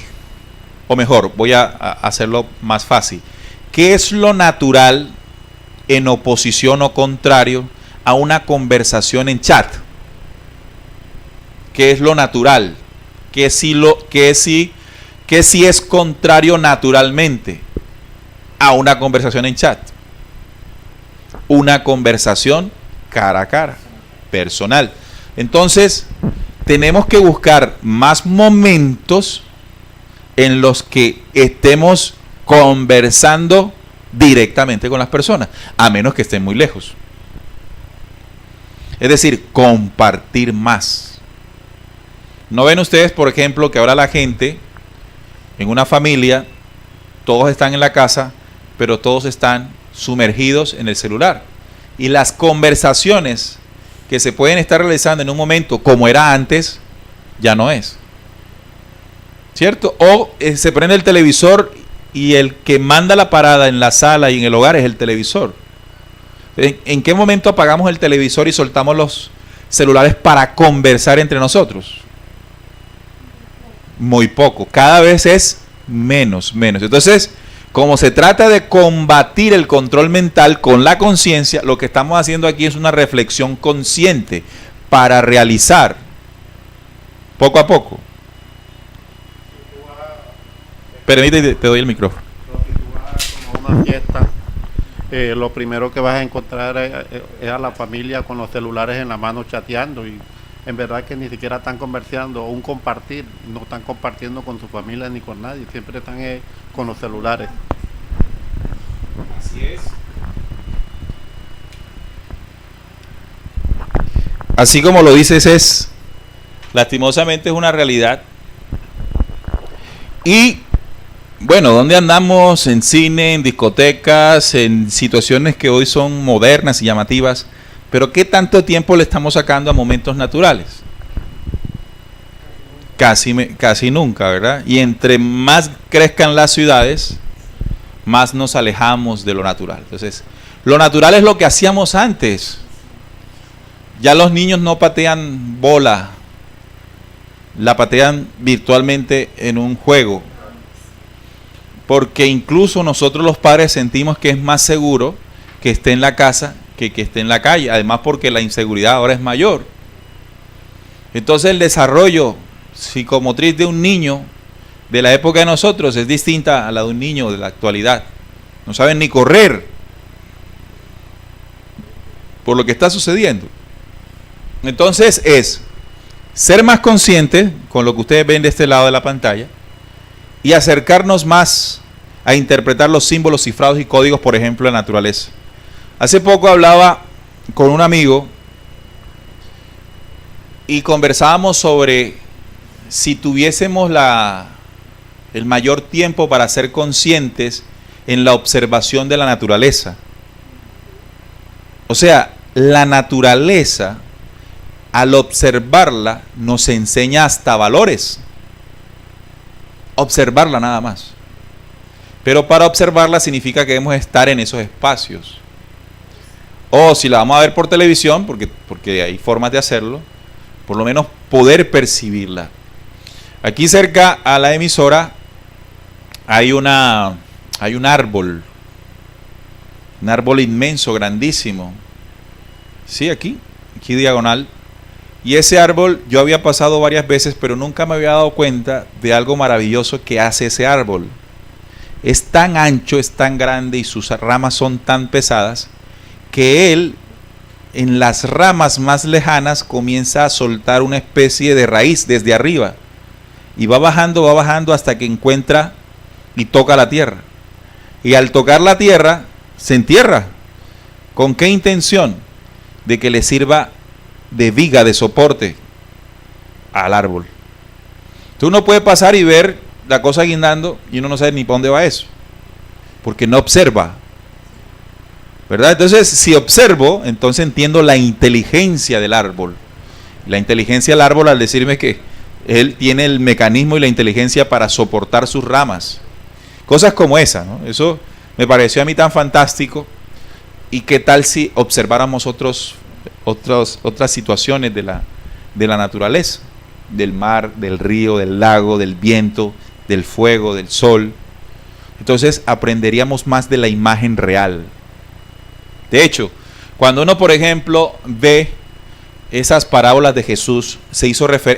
O mejor, voy a hacerlo más fácil. ¿Qué es lo natural en oposición o contrario a una conversación en chat? ¿Qué es lo natural? ¿Qué sí es contrario naturalmente a una conversación en chat? Una conversación cara a cara, personal. Entonces, tenemos que buscar más momentos en los que estemos conversando directamente con las personas, a menos que estén muy lejos. Es decir, compartir más. ¿No ven ustedes, por ejemplo, que ahora la gente, en una familia, todos están en la casa, pero todos están sumergidos en el celular? Y las conversaciones que se pueden estar realizando en un momento como era antes, ya no es. ¿Cierto? O se prende el televisor y el que manda la parada en la sala y en el hogar es el televisor. ¿En qué momento apagamos el televisor y soltamos los celulares para conversar entre nosotros? Muy poco. Cada vez es menos. Entonces, como se trata de combatir el control mental con la conciencia, lo que estamos haciendo aquí es una reflexión consciente para realizar poco a poco. Permíteme, te doy el micrófono. Si tú vas como a una fiesta, lo primero que vas a encontrar es a la familia con los celulares en la mano chateando, y en verdad que ni siquiera están conversando, o un compartir, no están compartiendo con su familia ni con nadie, siempre están con los celulares. Así es. Así como lo dices, lastimosamente es una realidad. Y bueno, ¿dónde andamos? En cine, en discotecas, en situaciones que hoy son modernas y llamativas, pero ¿qué tanto tiempo le estamos sacando a momentos naturales? Casi nunca, ¿verdad? Y entre más crezcan las ciudades, más nos alejamos de lo natural. Entonces, lo natural es lo que hacíamos antes. Ya los niños no patean bola, la patean virtualmente en un juego. Porque incluso nosotros los padres sentimos que es más seguro que esté en la casa que esté en la calle. Además, porque la inseguridad ahora es mayor. Entonces el desarrollo psicomotriz de un niño de la época de nosotros es distinta a la de un niño de la actualidad. No saben ni correr por lo que está sucediendo. Entonces es ser más conscientes con lo que ustedes ven de este lado de la pantalla y acercarnos más a interpretar los símbolos cifrados y códigos, por ejemplo, de la naturaleza. Hace poco hablaba con un amigo y conversábamos sobre si tuviésemos el mayor tiempo para ser conscientes en la observación de la naturaleza. O sea, la naturaleza, al observarla, nos enseña hasta valores. Observarla nada más. Pero para observarla significa que debemos estar en esos espacios. O si la vamos a ver por televisión, porque hay formas de hacerlo, por lo menos poder percibirla. Aquí cerca a la emisora hay un árbol inmenso, grandísimo. Sí, aquí diagonal. Y ese árbol yo había pasado varias veces, pero nunca me había dado cuenta de algo maravilloso que hace ese árbol. Es tan ancho, es tan grande y sus ramas son tan pesadas que él, en las ramas más lejanas, comienza a soltar una especie de raíz desde arriba. Y va bajando hasta que encuentra y toca la tierra. Y al tocar la tierra, se entierra. ¿Con qué intención? De que le sirva de viga, de soporte al árbol. Tú no puedes pasar y ver la cosa guindando y uno no sabe ni para dónde va eso, porque no observa, ¿verdad? Entonces, si observo, entonces entiendo la inteligencia del árbol. La inteligencia del árbol al decirme que él tiene el mecanismo y la inteligencia para soportar sus ramas. Cosas como esa, ¿no? Eso me pareció a mí tan fantástico. ¿Y qué tal si observáramos otras situaciones de la naturaleza? Del mar, del río, del lago, del viento, del fuego, del sol. Entonces aprenderíamos más de la imagen real. De hecho, cuando uno, por ejemplo, ve esas parábolas de Jesús,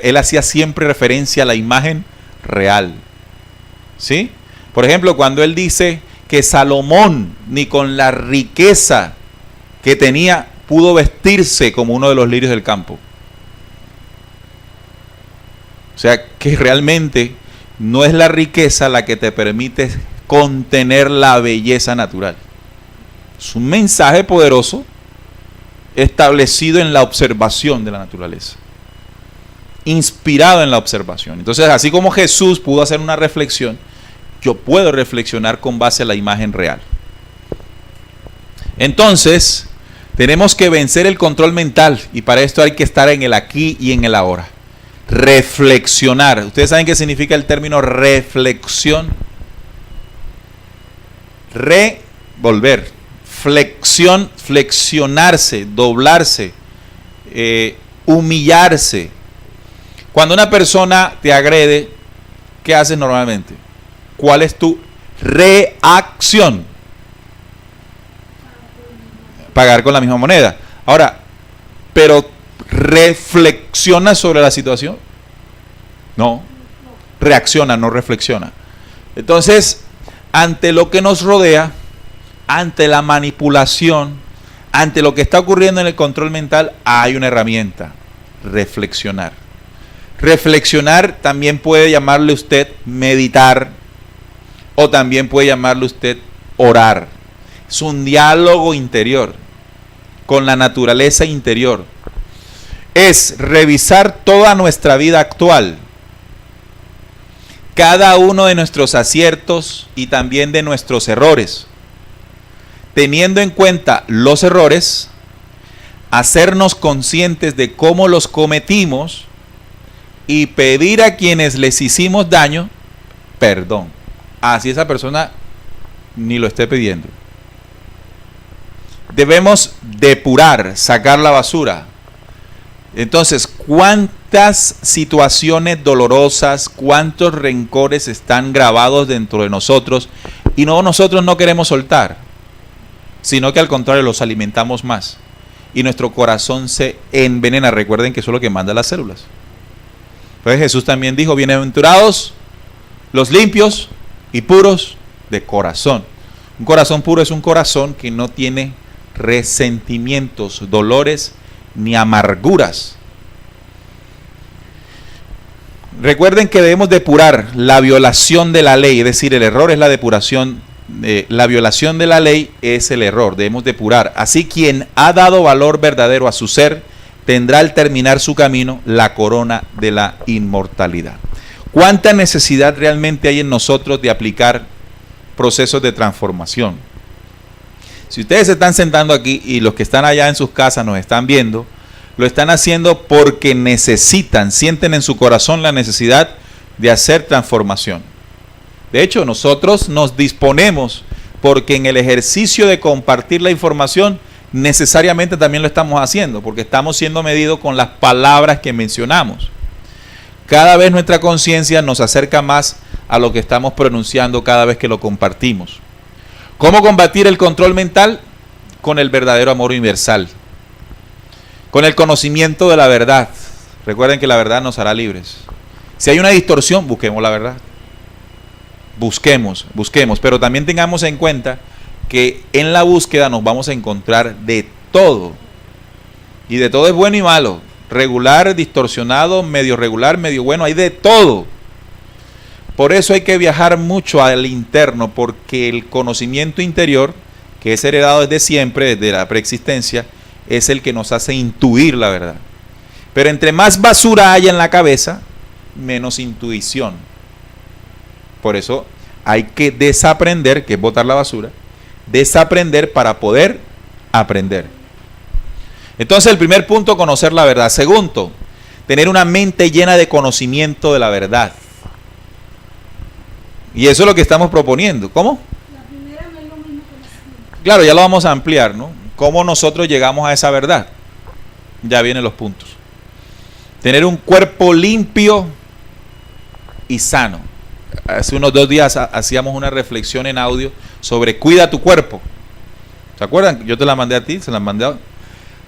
él hacía siempre referencia a la imagen real. ¿Sí? Por ejemplo, cuando él dice que Salomón, ni con la riqueza que tenía, pudo vestirse como uno de los lirios del campo. O sea, que realmente no es la riqueza la que te permite contener la belleza natural. Es un mensaje poderoso establecido en la observación de la naturaleza, inspirado en la observación. Entonces, así como Jesús pudo hacer una reflexión, yo puedo reflexionar con base a la imagen real. Entonces, tenemos que vencer el control mental y para esto hay que estar en el aquí y en el ahora. Reflexionar. ¿Ustedes saben qué significa el término reflexión? Revolver. Flexión, flexionarse, doblarse, humillarse. Cuando una persona te agrede, ¿qué haces normalmente? ¿Cuál es tu reacción? Pagar con la misma moneda. Ahora, pero ¿reflexiona sobre la situación? No. Reacciona, no reflexiona. Entonces, ante lo que nos rodea, ante la manipulación, ante lo que está ocurriendo en el control mental, hay una herramienta: reflexionar. Reflexionar también puede llamarle usted meditar, o también puede llamarle usted orar. Es un diálogo interior con la naturaleza interior. Es revisar toda nuestra vida actual, cada uno de nuestros aciertos y también de nuestros errores, teniendo en cuenta los errores, hacernos conscientes de cómo los cometimos y pedir a quienes les hicimos daño perdón, así esa persona ni lo esté pidiendo. Debemos depurar, sacar la basura. Entonces, ¿cuántas situaciones dolorosas, cuántos rencores están grabados dentro de nosotros y nosotros no queremos soltar, sino que al contrario los alimentamos más y nuestro corazón se envenena? Recuerden que eso es lo que manda las células. Pues Jesús también dijo: bienaventurados los limpios y puros de corazón. Un corazón puro es un corazón que no tiene resentimientos, dolores ni amarguras. Recuerden que debemos depurar la violación de la ley, es decir, el error es la depuración, la violación de la ley es el error, debemos depurar. Así, quien ha dado valor verdadero a su ser tendrá al terminar su camino la corona de la inmortalidad. ¿Cuánta necesidad realmente hay en nosotros de aplicar procesos de transformación? Si ustedes se están sentando aquí y los que están allá en sus casas nos están viendo, lo están haciendo porque necesitan, sienten en su corazón la necesidad de hacer transformación. De hecho, nosotros nos disponemos porque en el ejercicio de compartir la información necesariamente también lo estamos haciendo, porque estamos siendo medidos con las palabras que mencionamos. Cada vez nuestra conciencia nos acerca más a lo que estamos pronunciando cada vez que lo compartimos. ¿Cómo combatir el control mental? Con el verdadero amor universal, con el conocimiento de la verdad. Recuerden que la verdad nos hará libres. Si hay una distorsión, busquemos la verdad. Busquemos, pero también tengamos en cuenta que en la búsqueda nos vamos a encontrar de todo. Y de todo es bueno y malo. Regular, distorsionado, medio regular, medio bueno, hay de todo. Por eso hay que viajar mucho al interno, porque el conocimiento interior, que es heredado desde siempre, desde la preexistencia, es el que nos hace intuir la verdad. Pero entre más basura haya en la cabeza, menos intuición. Por eso hay que desaprender, que es botar la basura, desaprender para poder aprender. Entonces el primer punto, conocer la verdad. Segundo, tener una mente llena de conocimiento de la verdad. Y eso es lo que estamos proponiendo. ¿Cómo? La primera no es lo mismo que la segunda. Claro, ya lo vamos a ampliar, ¿no? ¿Cómo nosotros llegamos a esa verdad? Ya vienen los puntos. Tener un cuerpo limpio y sano. Hace unos 2 días hacíamos una reflexión en audio sobre cuida tu cuerpo. ¿Se acuerdan? Yo te la mandé a ti, se la mandé a...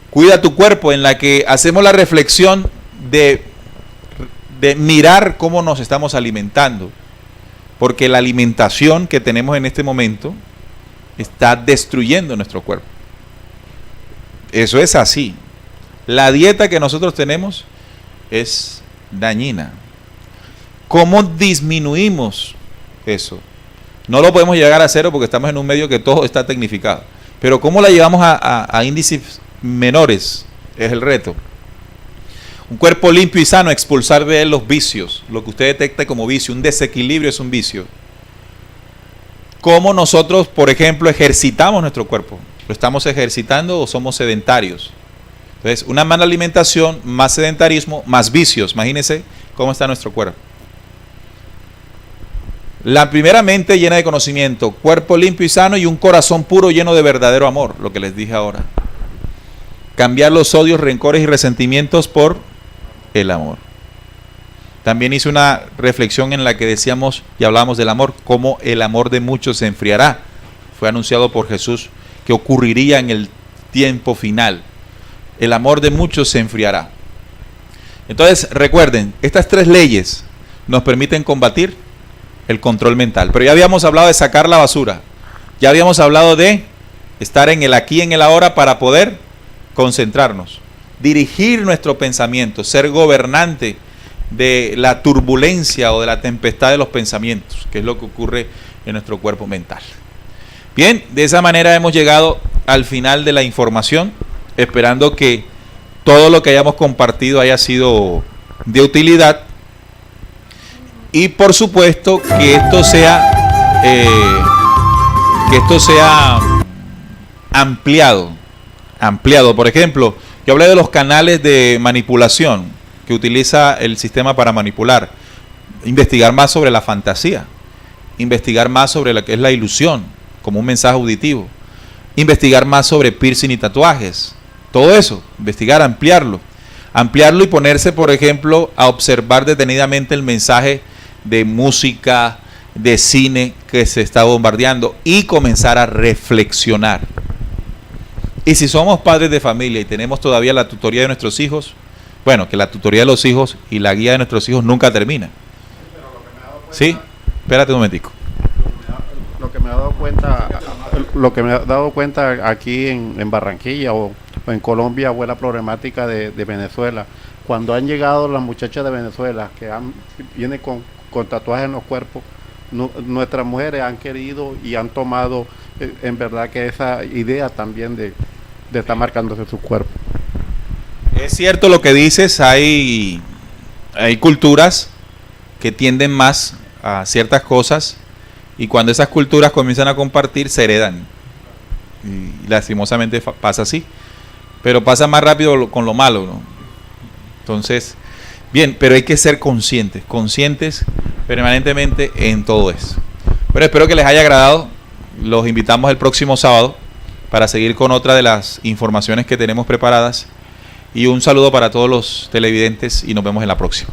Cuida tu cuerpo, en la que hacemos la reflexión de mirar cómo nos estamos alimentando. Porque la alimentación que tenemos en este momento está destruyendo nuestro cuerpo. Eso es así. La dieta que nosotros tenemos es dañina. ¿Cómo disminuimos eso? No lo podemos llegar a cero porque estamos en un medio que todo está tecnificado. Pero ¿cómo la llevamos a índices menores? Es el reto. Un cuerpo limpio y sano, expulsar de él los vicios, lo que usted detecta como vicio. Un desequilibrio es un vicio. ¿Cómo nosotros, por ejemplo, ejercitamos nuestro cuerpo? ¿Lo estamos ejercitando o somos sedentarios? Entonces, una mala alimentación, más sedentarismo, más vicios. Imagínense cómo está nuestro cuerpo. La primera mente llena de conocimiento, cuerpo limpio y sano y un corazón puro lleno de verdadero amor, lo que les dije ahora. Cambiar los odios, rencores y resentimientos por el amor. También hice una reflexión en la que decíamos y hablábamos del amor, cómo el amor de muchos se enfriará. Fue anunciado por Jesús que ocurriría en el tiempo final. El amor de muchos se enfriará. Entonces, recuerden, estas 3 leyes nos permiten combatir el control mental. Pero ya habíamos hablado de sacar la basura. Ya habíamos hablado de estar en el aquí, en el ahora para poder concentrarnos. Dirigir nuestro pensamiento, ser gobernante de la turbulencia o de la tempestad de los pensamientos, que es lo que ocurre en nuestro cuerpo mental. Bien, de esa manera hemos llegado al final de la información, esperando que todo lo que hayamos compartido haya sido de utilidad y por supuesto que esto sea ampliado. Por ejemplo, yo hablé de los canales de manipulación que utiliza el sistema para manipular. Investigar más sobre la fantasía, investigar más sobre lo que es la ilusión como un mensaje auditivo, investigar más sobre piercing y tatuajes, todo eso, investigar, ampliarlo y ponerse, por ejemplo, a observar detenidamente el mensaje de música, de cine que se está bombardeando y comenzar a reflexionar. Y si somos padres de familia y tenemos todavía la tutoría de nuestros hijos, bueno, que la tutoría de los hijos y la guía de nuestros hijos nunca termina. ¿Sí? Espérate un momentico. Lo que me he dado cuenta aquí en Barranquilla o en Colombia fue la problemática de Venezuela. Cuando han llegado las muchachas de Venezuela que vienen con tatuajes en los cuerpos, nuestras mujeres han querido y han tomado en verdad que esa idea también de estar marcándose su cuerpo. Es cierto lo que dices, hay culturas que tienden más a ciertas cosas y cuando esas culturas comienzan a compartir se heredan y lastimosamente pasa así, pero pasa más rápido con lo malo, ¿no? Entonces, bien, pero hay que ser conscientes permanentemente en todo eso. Pero espero que les haya agradado. Los invitamos el próximo sábado para seguir con otra de las informaciones que tenemos preparadas. Y un saludo para todos los televidentes y nos vemos en la próxima.